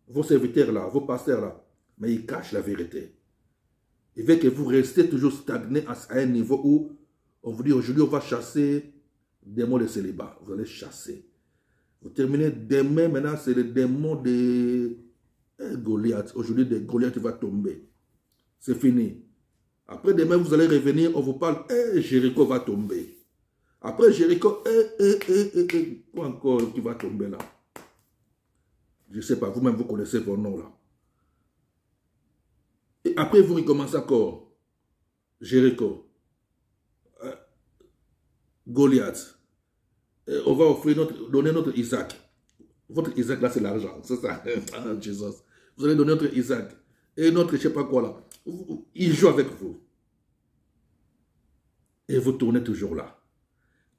vos serviteurs là, vos pasteurs là, mais ils cachent la vérité. Il veut que vous restez toujours stagné à un niveau où on vous dit aujourd'hui on va chasser des démons de célibat. Vous allez chasser. Vous terminez demain, maintenant c'est le démon de Goliath. Aujourd'hui, Goliath va tomber. C'est fini. Après demain, vous allez revenir, on vous parle, Jéricho va tomber. Après Jéricho, quoi encore qui va tomber là? Je ne sais pas, vous-même vous connaissez vos noms là. Et après vous recommencez encore. Jéricho. Goliath. On va donner notre Isaac. Votre Isaac là c'est l'argent, c'est ça. Jésus. Vous allez donner notre Isaac. Et notre je ne sais pas quoi là. Il joue avec vous. Et vous tournez toujours là.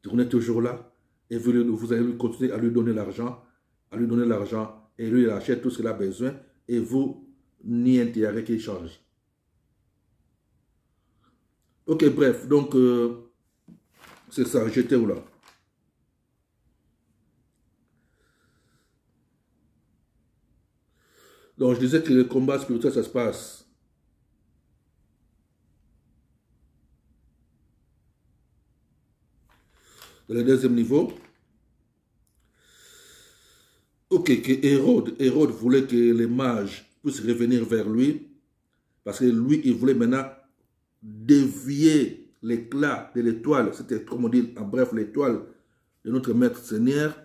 Tournez toujours là. Et vous allez continuer à lui donner l'argent. Et lui il achète tout ce qu'il a besoin. Et vous, ni intérêt qu'il change. Ok, bref. Donc, c'est ça. J'étais où là? Donc, je disais que le combat spirituel, ça se passe dans le deuxième niveau. Ok, que Hérode voulait que les mages puissent revenir vers lui, parce que lui, il voulait maintenant dévier l'éclat de l'étoile, c'était comme on dit en bref l'étoile de notre Maître Seigneur,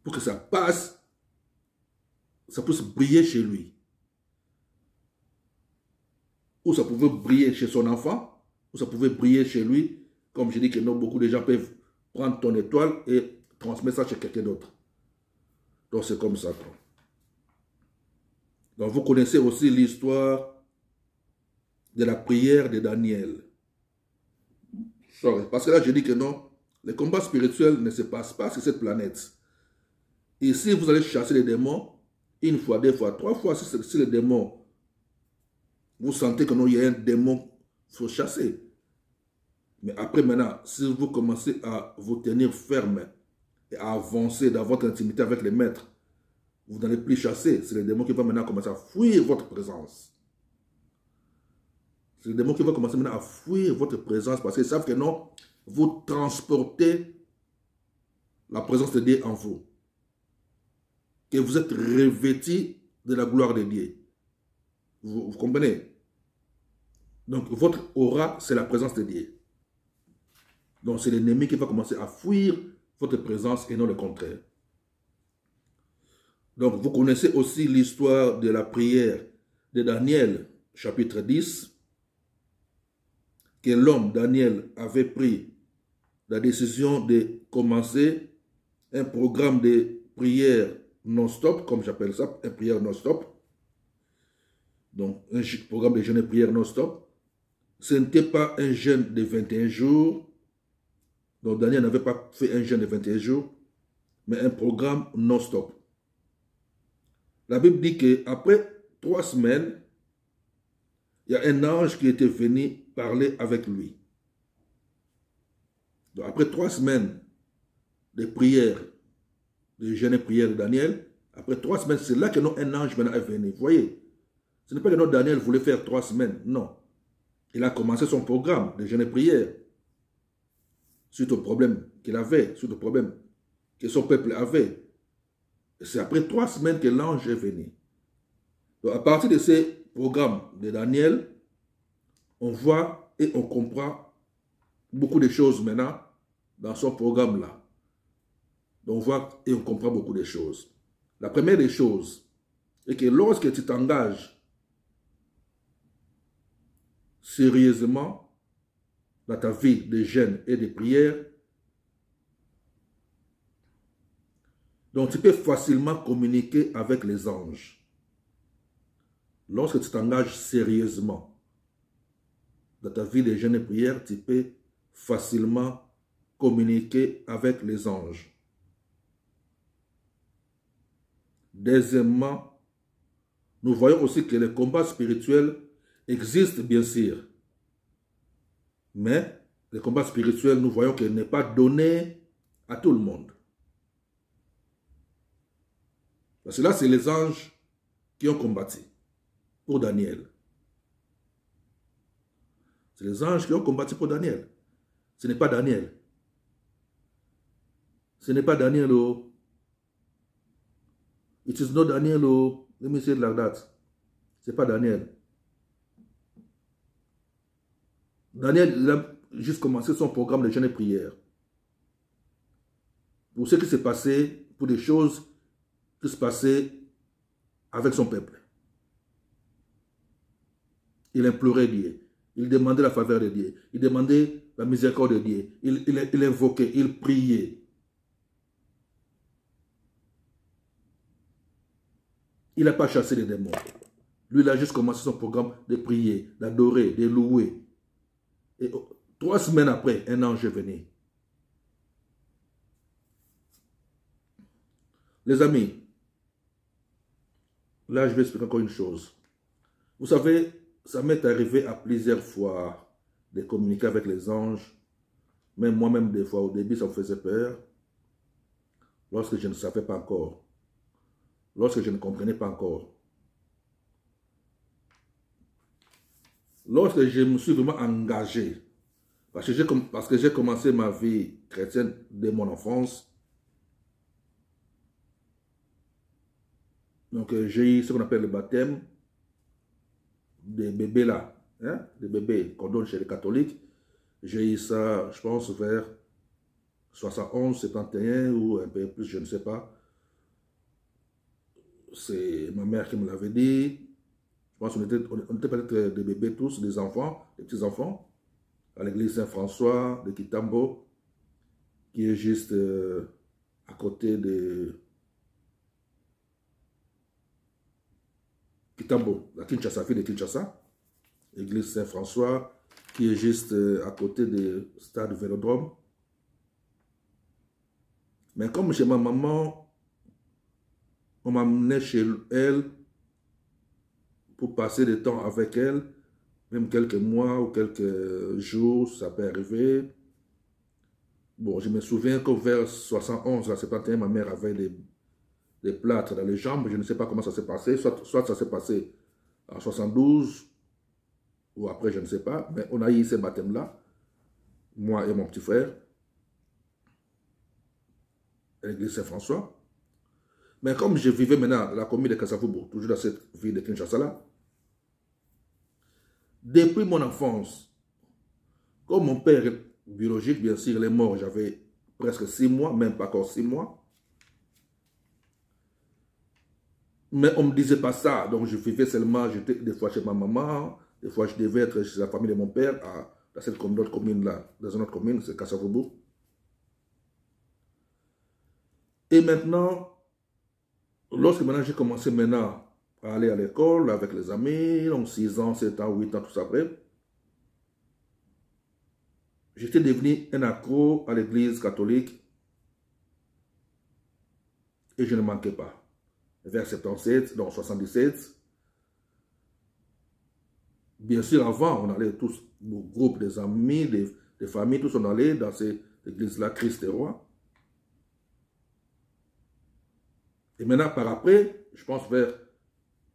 pour que ça passe, ça puisse briller chez lui. Ou ça pouvait briller chez son enfant, ou ça pouvait briller chez lui, comme je dis que non, beaucoup de gens peuvent prendre ton étoile et transmettre ça chez quelqu'un d'autre. Donc c'est comme ça. Donc vous connaissez aussi l'histoire de la prière de Daniel. Parce que là je dis que non, les combats spirituels ne se passent pas sur cette planète. Ici vous allez chasser les démons, une fois, deux fois, trois fois, si les démons, vous sentez que non, il y a un démon, il faut chasser. Mais après maintenant, si vous commencez à vous tenir ferme et à avancer dans votre intimité avec les maîtres, vous n'allez plus chasser. C'est le démon qui va maintenant commencer à fuir votre présence. C'est le démon qui va commencer maintenant à fuir votre présence parce qu'ils savent que non, vous transportez la présence de Dieu en vous. Que vous êtes revêtis de la gloire de Dieu. Vous comprenez? Donc votre aura, c'est la présence de Dieu. Donc c'est l'ennemi qui va commencer à fuir votre présence et non le contraire. Donc vous connaissez aussi l'histoire de la prière de Daniel, chapitre 10, que l'homme Daniel avait pris la décision de commencer un programme de prière non-stop, comme j'appelle ça, une prière non-stop. Donc un programme de jeûne et prière non-stop. Ce n'était pas un jeûne de 21 jours. Donc Daniel n'avait pas fait un jeûne de 21 jours, mais un programme non-stop. La Bible dit qu'après 3 semaines, il y a un ange qui était venu parler avec lui. Donc après 3 semaines de prière, de jeûne et prière de Daniel, Après 3 semaines, c'est là que un ange maintenant est venu. Vous voyez, ce n'est pas que notre Daniel voulait faire 3 semaines, non. Il a commencé son programme de jeûne et prière suite au problème qu'il avait, suite au problème que son peuple avait. Et c'est après 3 semaines que l'ange est venu. Donc à partir de ces programmes de Daniel, on voit et on comprend beaucoup de choses maintenant dans son programme-là. Donc on voit et on comprend beaucoup de choses. La première des choses est que lorsque tu t'engages sérieusement dans ta vie de jeûne et de prière, donc tu peux facilement communiquer avec les anges. Lorsque tu t'engages sérieusement dans ta vie de jeûne et prière, tu peux facilement communiquer avec les anges. Deuxièmement, nous voyons aussi que le combat spirituel existe bien sûr. Mais le combat spirituel, nous voyons qu'il n'est pas donné à tout le monde. Parce que là, c'est les anges qui ont combattu pour Daniel. C'est les anges qui ont combattu pour Daniel. Ce n'est pas Daniel. Ce n'est pas Daniel. Oh. It is not Daniel. Oh. Let me say it like that. Ce n'est pas Daniel. Daniel, il a juste commencé son programme de jeûne et prière. Pour ce qui s'est passé, pour des choses qui se passaient avec son peuple. Il implorait Dieu. Il demandait la faveur de Dieu. Il demandait la miséricorde de Dieu. Il invoquait, il priait. Il n'a pas chassé les démons. Lui, il a juste commencé son programme de prier, d'adorer, de louer. Et 3 semaines après, un ange est venu. Les amis, là, je vais expliquer encore une chose. Vous savez, ça m'est arrivé à plusieurs fois de communiquer avec les anges. Même moi-même, des fois, au début, ça me faisait peur. Lorsque je ne savais pas encore. Lorsque je ne comprenais pas encore. Lorsque je me suis vraiment engagé, parce que j'ai commencé ma vie chrétienne dès mon enfance. Donc j'ai eu ce qu'on appelle le baptême des bébés là, hein, des bébés qu'on donne chez les catholiques. J'ai eu ça, je pense, vers 71, 71 ou un peu plus, je ne sais pas. C'est ma mère qui me l'avait dit. Je pense qu'on était peut-être des bébés tous, des enfants, des petits-enfants, à l'église Saint-François de Kitambo, qui est juste à côté de Kitambo, la Kinshasa, ville de Kinshasa, l'église Saint-François, qui est juste à côté du stade Vélodrome. Mais comme chez ma maman, on m'a amené chez elle pour passer du temps avec elle, même quelques mois ou quelques jours, ça peut arriver. Bon, je me souviens qu'au vers 71 à 71, ma mère avait des plâtres dans les jambes. Je ne sais pas comment ça s'est passé. Soit ça s'est passé en 72 ou après, je ne sais pas. Mais on a eu ces baptêmes-là, moi et mon petit frère, à l'église Saint-François. Mais comme je vivais maintenant dans la commune de Kasavubu, toujours dans cette ville de Kinshasa-là, depuis mon enfance, comme mon père biologique, bien sûr, il est mort, j'avais presque 6 mois, même pas encore 6 mois. Mais on ne me disait pas ça, donc je vivais seulement, j'étais des fois chez ma maman, des fois je devais être chez la famille de mon père, dans cette autre commune-là, dans une autre commune, c'est Kasavubu. Et maintenant, lorsque maintenant j'ai commencé maintenant à aller à l'école avec les amis, donc 6 ans, 7 ans, 8 ans, tout ça après, j'étais devenu un accro à l'église catholique et je ne manquais pas. Vers 77, donc 77. Bien sûr, avant, on allait tous, au groupe des amis, des familles, tous on allait dans cette église-là, Christ est roi. Et maintenant, par après, je pense vers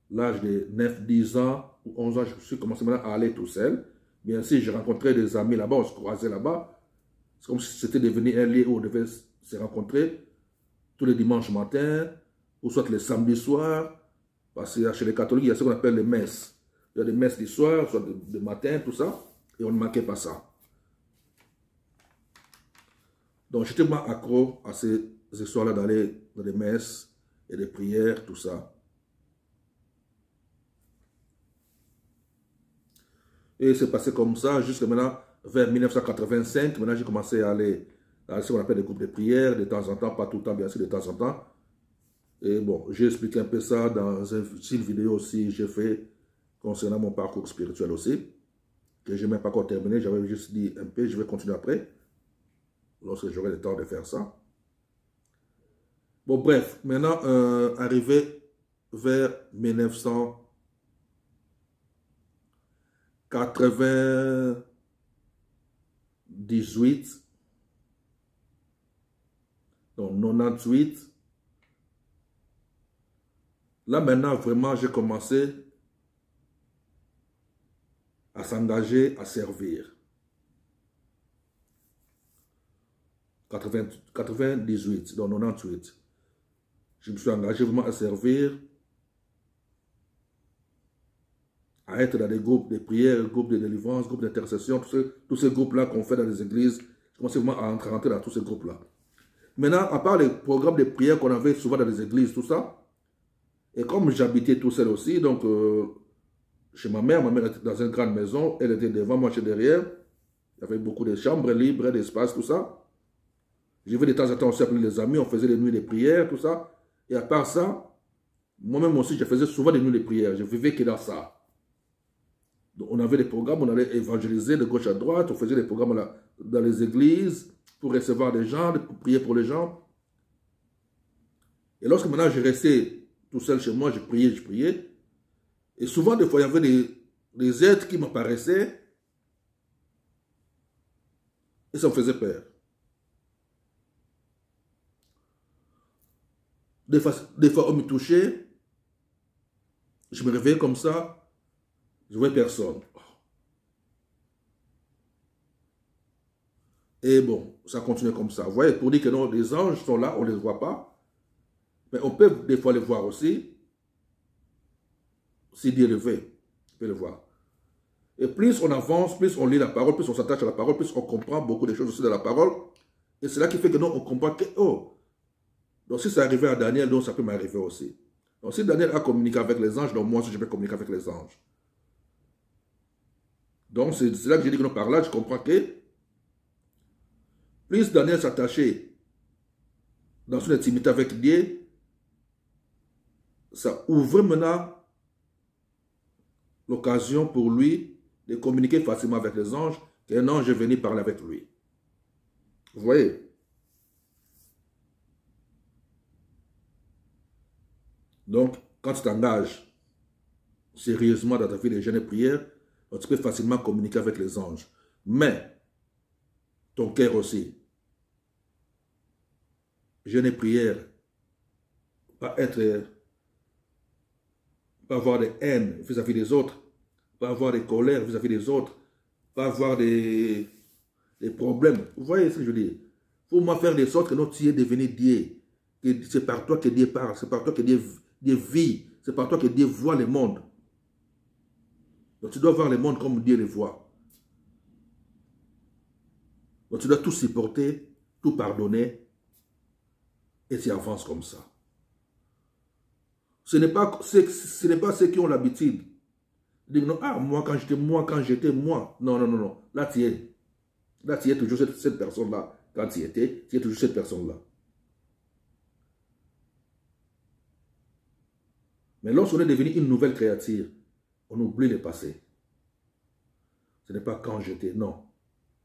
l'âge de 9, 10 ans ou 11 ans, je suis commencé maintenant à aller tout seul. Bien sûr, j'ai rencontré des amis là-bas, on se croisait là-bas. C'est comme si c'était devenu un lieu où on devait se rencontrer tous les dimanches matin, ou soit les samedis soirs, parce que chez les catholiques, il y a ce qu'on appelle les messes. Il y a des messes du soir, soit de matin, tout ça, et on ne manquait pas ça. Donc j'étais vraiment accro à ces histoires-là d'aller dans les messes et des prières, tout ça. Et c'est passé comme ça jusqu'à maintenant, vers 1985, maintenant j'ai commencé à aller dans ce qu'on appelle des groupes de prière, de temps en temps, pas tout le temps, bien sûr, de temps en temps. Et bon, j'ai expliqué un peu ça dans une vidéo aussi, j'ai fait concernant mon parcours spirituel aussi, que je n'ai même pas encore terminé, j'avais juste dit un peu, je vais continuer après, lorsque j'aurai le temps de faire ça. Bon, bref, maintenant, arrivé vers 1998, donc 98, là maintenant, vraiment, j'ai commencé à s'engager à servir. 98, donc 98. Je me suis engagé vraiment à servir, à être dans des groupes de prière, groupes de délivrance, groupes d'intercession, tous ces groupes-là qu'on fait dans les églises. Je commençais vraiment à rentrer dans tous ces groupes-là. Maintenant, à part les programmes de prière qu'on avait souvent dans les églises, tout ça, et comme j'habitais tout seul aussi, donc chez ma mère était dans une grande maison, elle était devant, moi j'étais derrière, il y avait beaucoup de chambres libres, d'espace, tout ça. Je vais de temps en temps aussi appeler les amis, on faisait des nuits de prière, tout ça. Et à part ça, moi-même aussi, je faisais souvent des nuits de prière, je vivais que dans ça. Donc, on avait des programmes, on allait évangéliser de gauche à droite, on faisait des programmes là, dans les églises pour recevoir des gens, pour prier pour les gens. Et lorsque maintenant je restais tout seul chez moi, je priais. Et souvent, des fois, il y avait des êtres qui m'apparaissaient et ça me faisait peur. Des fois, on me touchait, je me réveillais comme ça, je ne voyais personne. Et bon, ça continuait comme ça. Vous voyez, pour dire que non, les anges sont là, on ne les voit pas. Mais on peut des fois les voir aussi. Si Dieu le veut, on peut le voir. Et plus on avance, plus on lit la parole, plus on s'attache à la parole, plus on comprend beaucoup de choses aussi de la parole. Et c'est là qui fait que non, on comprend que, oh, donc si ça arrivait à Daniel, donc ça peut m'arriver aussi. Donc si Daniel a communiqué avec les anges, donc moi aussi je peux communiquer avec les anges. Donc c'est là que j'ai dit que non, par là, je comprends que plus Daniel s'attachait dans son intimité avec Dieu, ça ouvre maintenant l'occasion pour lui de communiquer facilement avec les anges, qu'un ange est venu parler avec lui. Vous voyez? Donc, quand tu t'engages sérieusement dans ta vie de jeûne et prière, tu peux facilement communiquer avec les anges. Mais, ton cœur aussi, jeûne et prière, pas avoir de haine vis-à-vis des autres, pas avoir de colère vis-à-vis des autres, pas avoir des problèmes. Vous voyez ce que je veux dire? Il faut moi faire de sorte que notre Dieu est devenu Dieu. C'est par toi que Dieu parle, c'est par toi que Dieu vit, c'est par toi que Dieu voit le monde. Donc tu dois voir le monde comme Dieu le voit. Donc tu dois tout supporter, tout pardonner, et tu avances comme ça. Ce n'est pas ceux qui ont l'habitude de dire non, ah, moi quand j'étais moi. Non, non, non, non. Là tu es toujours cette personne-là. Quand tu es toujours cette personne-là. Mais lorsqu'on est devenu une nouvelle créature, on oublie le passé. Ce n'est pas quand j'étais, non.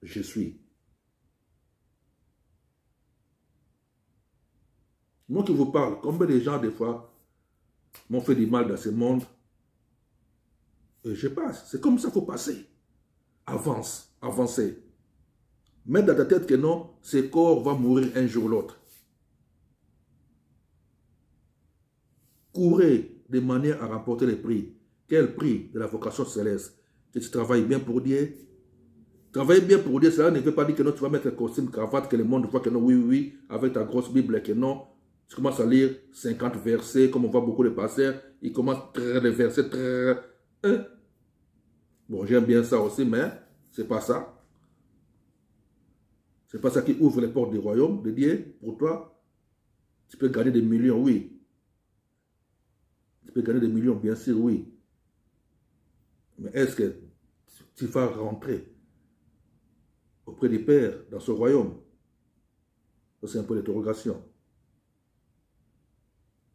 Je suis. Moi qui vous parle, combien de gens, des fois, m'ont fait du mal dans ce monde, et je passe. C'est comme ça qu'il faut passer. Avance, avancer. Mettre dans ta tête que non, ce corps va mourir un jour ou l'autre. courez de manière à remporter les prix. Quel prix de la vocation céleste? Que tu travailles bien pour Dieu. Travailler bien pour Dieu, cela ne veut pas dire que non, tu vas mettre un costume, cravate, que le monde voit que non, oui, oui, oui, avec ta grosse Bible, et que non, tu commences à lire 50 versets, comme on voit beaucoup de pasteurs, ils commencent les versets très... Bon, j'aime bien ça aussi, mais c'est pas ça. C'est pas ça qui ouvre les portes du royaume de Dieu pour toi. Tu peux gagner des millions, oui. Tu peux gagner des millions, bien sûr, oui. Mais est-ce que tu vas rentrer auprès du Père dans ce royaume? Ça, c'est un peu l'interrogation.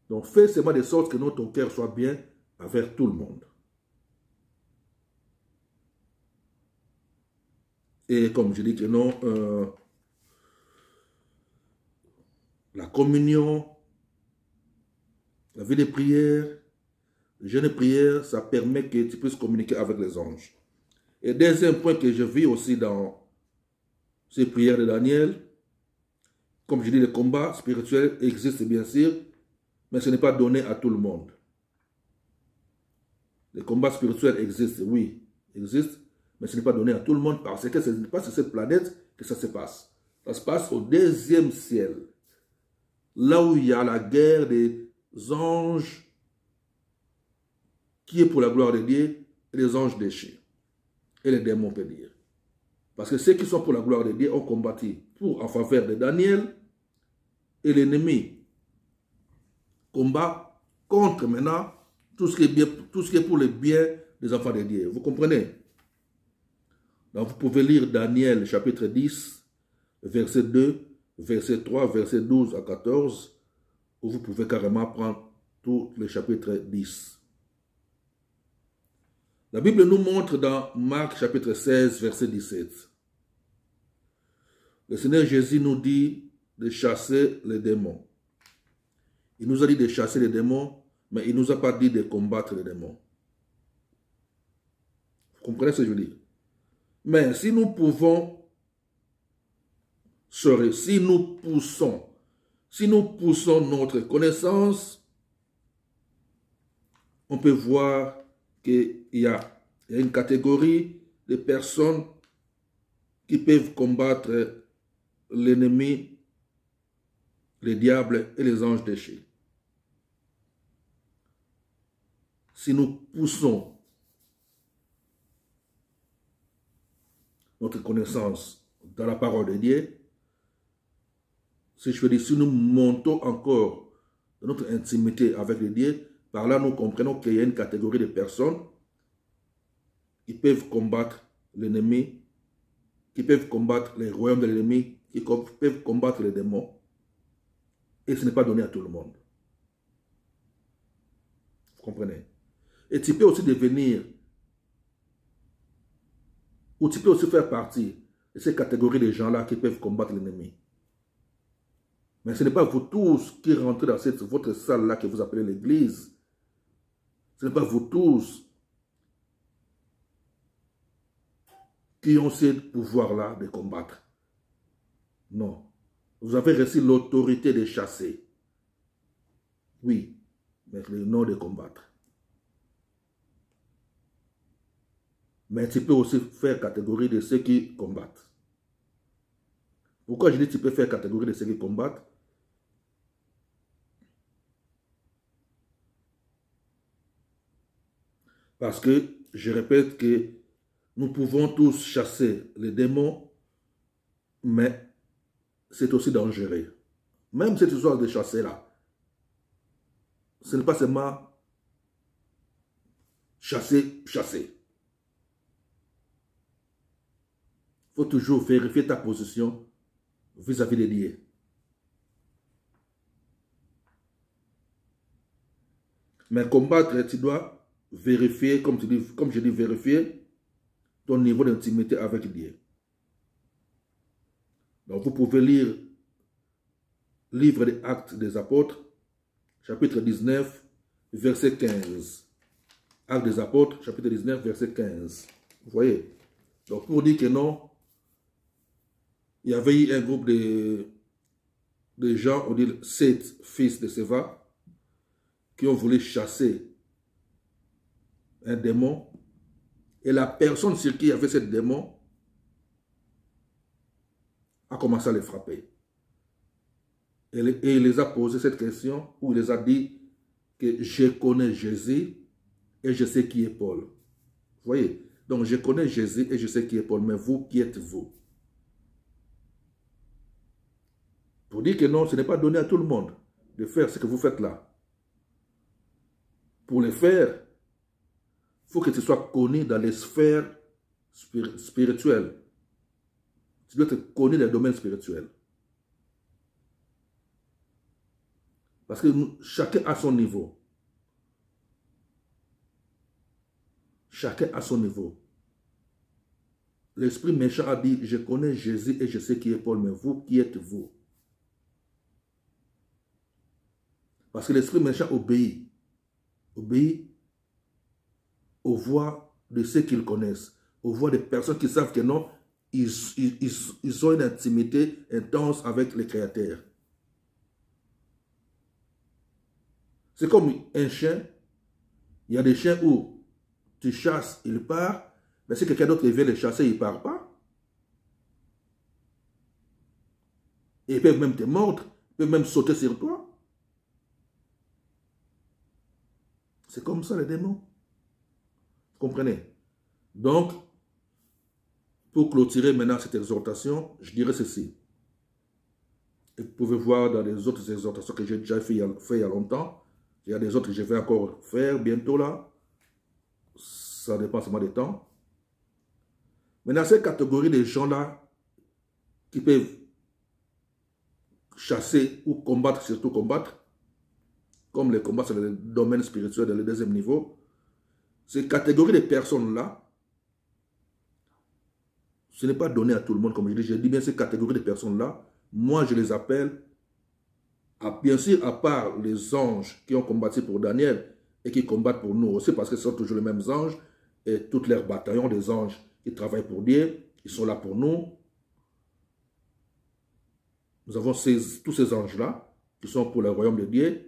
Donc, fais seulement de sorte que ton cœur soit bien envers tout le monde. Et comme je dis que non, la communion, la vie de prière, le jeûne de prière, ça permet que tu puisses communiquer avec les anges. Et deuxième point que je vis aussi dans ces prières de Daniel, comme je dis, le combat spirituel existe bien sûr, mais ce n'est pas donné à tout le monde. Le combat spirituel existe, oui, existe, mais ce n'est pas donné à tout le monde parce que ce n'est pas sur cette planète que ça se passe. Ça se passe au deuxième ciel, là où il y a la guerre des anges qui est pour la gloire de Dieu et les anges déchus. Et les démons, on peut dire. Parce que ceux qui sont pour la gloire de Dieu ont combattu en faveur de Daniel et l'ennemi combat contre maintenant tout ce qui est bien, tout ce qui est pour le bien des enfants de Dieu. Vous comprenez? Donc vous pouvez lire Daniel chapitre 10, verset 2, verset 3, verset 12 à 14, où vous pouvez carrément prendre tout le chapitre 10. La Bible nous montre dans Marc chapitre 16, verset 17. Le Seigneur Jésus nous dit de chasser les démons. Il nous a dit de chasser les démons, mais il ne nous a pas dit de combattre les démons. Vous comprenez ce que je veux dire? Mais si nous pouvons, si nous poussons notre connaissance, on peut voir qu'il y a une catégorie de personnes qui peuvent combattre l'ennemi, les diables et les anges déchus. Si nous poussons notre connaissance dans la parole de Dieu, si nous montons encore dans notre intimité avec le Dieu, par là nous comprenons qu'il y a une catégorie de personnes qui peuvent combattre l'ennemi, qui peuvent combattre les royaumes de l'ennemi, qui peuvent combattre les démons. Et ce n'est pas donné à tout le monde. Vous comprenez? Et tu peux aussi devenir, ou tu peux aussi faire partie de ces catégories de gens-là qui peuvent combattre l'ennemi. Mais ce n'est pas vous tous qui rentrez dans votre salle-là que vous appelez l'église. Ce n'est pas vous tous qui ont ce pouvoir-là de combattre. Non. Vous avez reçu l'autorité de chasser. Oui, mais le nom de combattre. Mais tu peux aussi faire catégorie de ceux qui combattent. Pourquoi je dis que tu peux faire catégorie de ceux qui combattent? Parce que, je répète que nous pouvons tous chasser les démons, mais c'est aussi dangereux. Même cette histoire de chasser là, ce n'est pas seulement chasser. Il faut toujours vérifier ta position vis-à-vis de Dieu. Mais combattre, tu dois vérifier, comme je dis, vérifier ton niveau d'intimité avec Dieu. Donc vous pouvez lire Livre des Actes des Apôtres, chapitre 19, verset 15. Actes des Apôtres, chapitre 19, verset 15. Vous voyez? Donc pour dire que non, il y avait eu un groupe de gens, on dit 7 fils de Séva, qui ont voulu chasser un démon, et la personne sur qui il y avait ce démon a commencé à les frapper. Et il les a posé cette question, où il les a dit que je connais Jésus et je sais qui est Paul. Vous voyez? Donc je connais Jésus et je sais qui est Paul, mais vous, qui êtes-vous? Pour dire que non, ce n'est pas donné à tout le monde de faire ce que vous faites là. Pour le faire, il faut que tu sois connu dans les sphères spirituelles. Tu dois être connu dans les domaines spirituels. Parce que chacun a son niveau. Chacun a son niveau. L'esprit méchant a dit, je connais Jésus et je sais qui est Paul, mais vous, qui êtes-vous? Parce que l'esprit méchant obéit aux voix de ceux qu'ils connaissent, aux voix des personnes qui savent que non, ils ont une intimité intense avec le Créateur. C'est comme un chien. Il y a des chiens où tu chasses, il part, mais si quelqu'un d'autre vient les chasser, il ne part pas. Et ils peuvent même te mordre, ils peuvent même sauter sur toi. C'est comme ça les démons. Vous comprenez? Donc, pour clôturer maintenant cette exhortation, je dirais ceci. Et vous pouvez voir dans les autres exhortations que j'ai déjà fait il y a longtemps. Il y a des autres que je vais encore faire bientôt là. Ça dépend seulement du temps. Mais dans cette catégorie de gens-là qui peuvent chasser ou combattre, surtout combattre, comme les combats sur le domaine spirituel dans le deuxième niveau, ces catégories de personnes-là, ce n'est pas donné à tout le monde, comme je dis bien ces catégories de personnes-là, moi je les appelle, bien sûr, à part les anges qui ont combattu pour Daniel et qui combattent pour nous aussi, parce que ce sont toujours les mêmes anges, et tous leurs bataillons des anges qui travaillent pour Dieu, ils sont là pour nous. Nous avons tous ces anges-là qui sont pour le royaume de Dieu.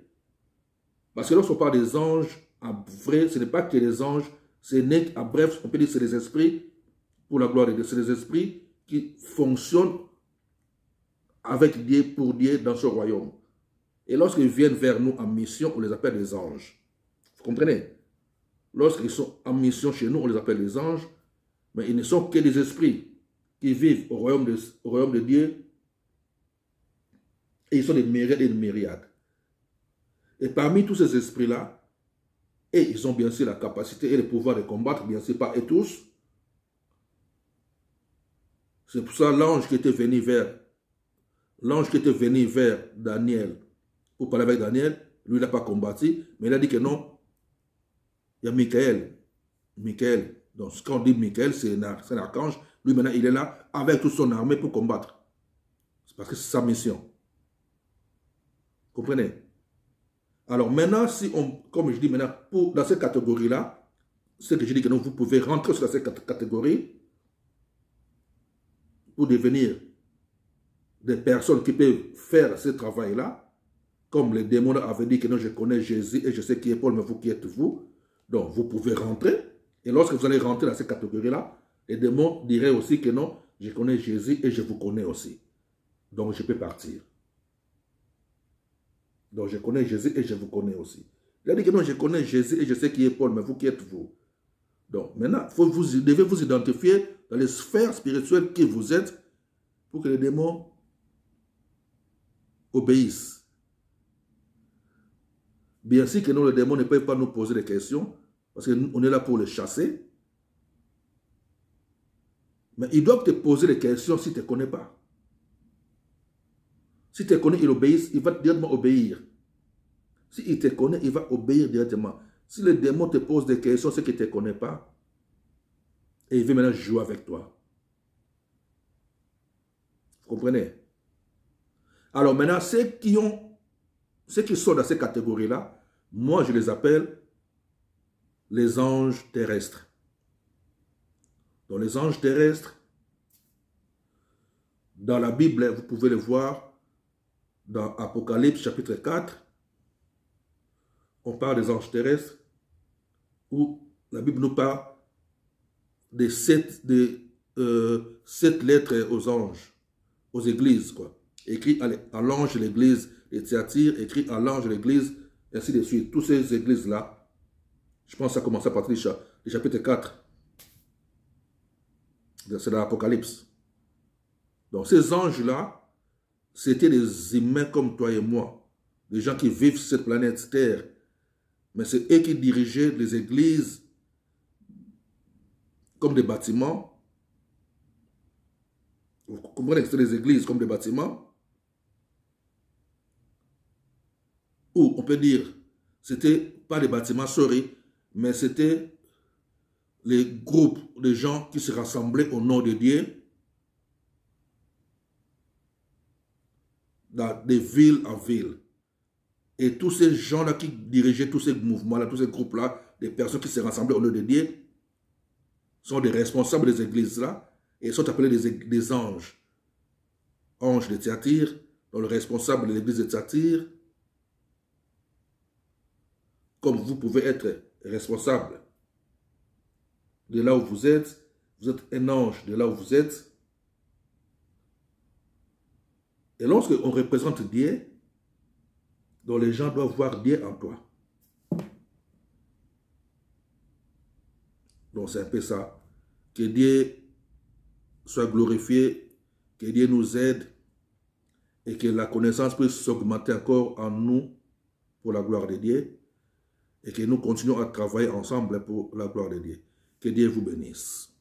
Parce que lorsqu'on parle des anges, en vrai, ce n'est pas que les anges, c'est en bref, on peut dire que c'est des esprits pour la gloire de Dieu. C'est des esprits qui fonctionnent avec Dieu, pour Dieu, dans ce royaume. Et lorsqu'ils viennent vers nous en mission, on les appelle les anges. Vous comprenez? Lorsqu'ils sont en mission chez nous, on les appelle les anges, mais ils ne sont que des esprits qui vivent au royaume de Dieu, et ils sont des myriades et des myriades. Et parmi tous ces esprits-là, et ils ont bien sûr la capacité et le pouvoir de combattre, bien sûr pas et tous. C'est pour ça l'ange qui était venu vers Daniel, pour parler avec Daniel, lui il n'a pas combattu, mais il a dit que non, il y a Michael. Donc quand on dit Michael, c'est un archange, lui maintenant il est là avec toute son armée pour combattre. C'est parce que c'est sa mission. Comprenez? Alors maintenant, si on, comme je dis maintenant, dans cette catégorie-là, c'est que je dis que non, vous pouvez rentrer sur cette catégorie pour devenir des personnes qui peuvent faire ce travail-là, comme les démons avaient dit que non, je connais Jésus et je sais qui est Paul, mais vous qui êtes-vous? Donc vous pouvez rentrer, et lorsque vous allez rentrer dans cette catégorie-là, les démons diraient aussi que non, je connais Jésus et je vous connais aussi. Donc je peux partir. Donc je connais Jésus et je vous connais aussi. Il a dit que non, je connais Jésus et je sais qui est Paul, mais vous qui êtes-vous? Donc maintenant, vous devez vous identifier dans les sphères spirituelles qui vous êtes pour que les démons obéissent. Bien sûr que nous, les démons ne peuvent pas nous poser des questions, parce qu'on est là pour les chasser. Mais ils doivent te poser des questions s'ils ne te connaissent pas. Si tu te connais, il obéit, il va directement obéir. S'il te connaît, il va obéir directement. Si le démon te pose des questions, c'est qu'il ne te connaît pas. Et il veut maintenant jouer avec toi. Vous comprenez? Alors maintenant, ceux qui sont dans ces catégories-là, moi je les appelle les anges terrestres. Donc les anges terrestres, dans la Bible, vous pouvez le voir dans Apocalypse chapitre 4, on parle des anges terrestres, où la Bible nous parle des 7 lettres aux anges, aux églises, quoi. Écrit à l'ange de l'église de Thyatire, écrit à l'ange de l'église, ainsi de suite. Toutes ces églises-là, je pense que ça a commencé à partir du chapitre 4. C'est dans l'Apocalypse. Donc ces anges-là, c'était des humains comme toi et moi, des gens qui vivent sur cette planète Terre. Mais c'est eux qui dirigeaient les églises comme des bâtiments. Vous comprenez que c'était des églises comme des bâtiments? Ou on peut dire, c'était pas des bâtiments, sorry, mais c'était les groupes de gens qui se rassemblaient au nom de Dieu dans des villes en villes. Et tous ces gens-là qui dirigeaient tous ces mouvements-là, tous ces groupes-là, des personnes qui se rassemblaient au nom de Dieu, sont des responsables des églises-là et sont appelés des anges. Anges de Thyatire, dont le responsable de l'église de Thyatire, comme vous pouvez être responsable de là où vous êtes un ange de là où vous êtes. Et lorsque on représente Dieu, donc les gens doivent voir Dieu en toi. Donc c'est un peu ça. Que Dieu soit glorifié, que Dieu nous aide et que la connaissance puisse s'augmenter encore en nous pour la gloire de Dieu et que nous continuons à travailler ensemble pour la gloire de Dieu. Que Dieu vous bénisse.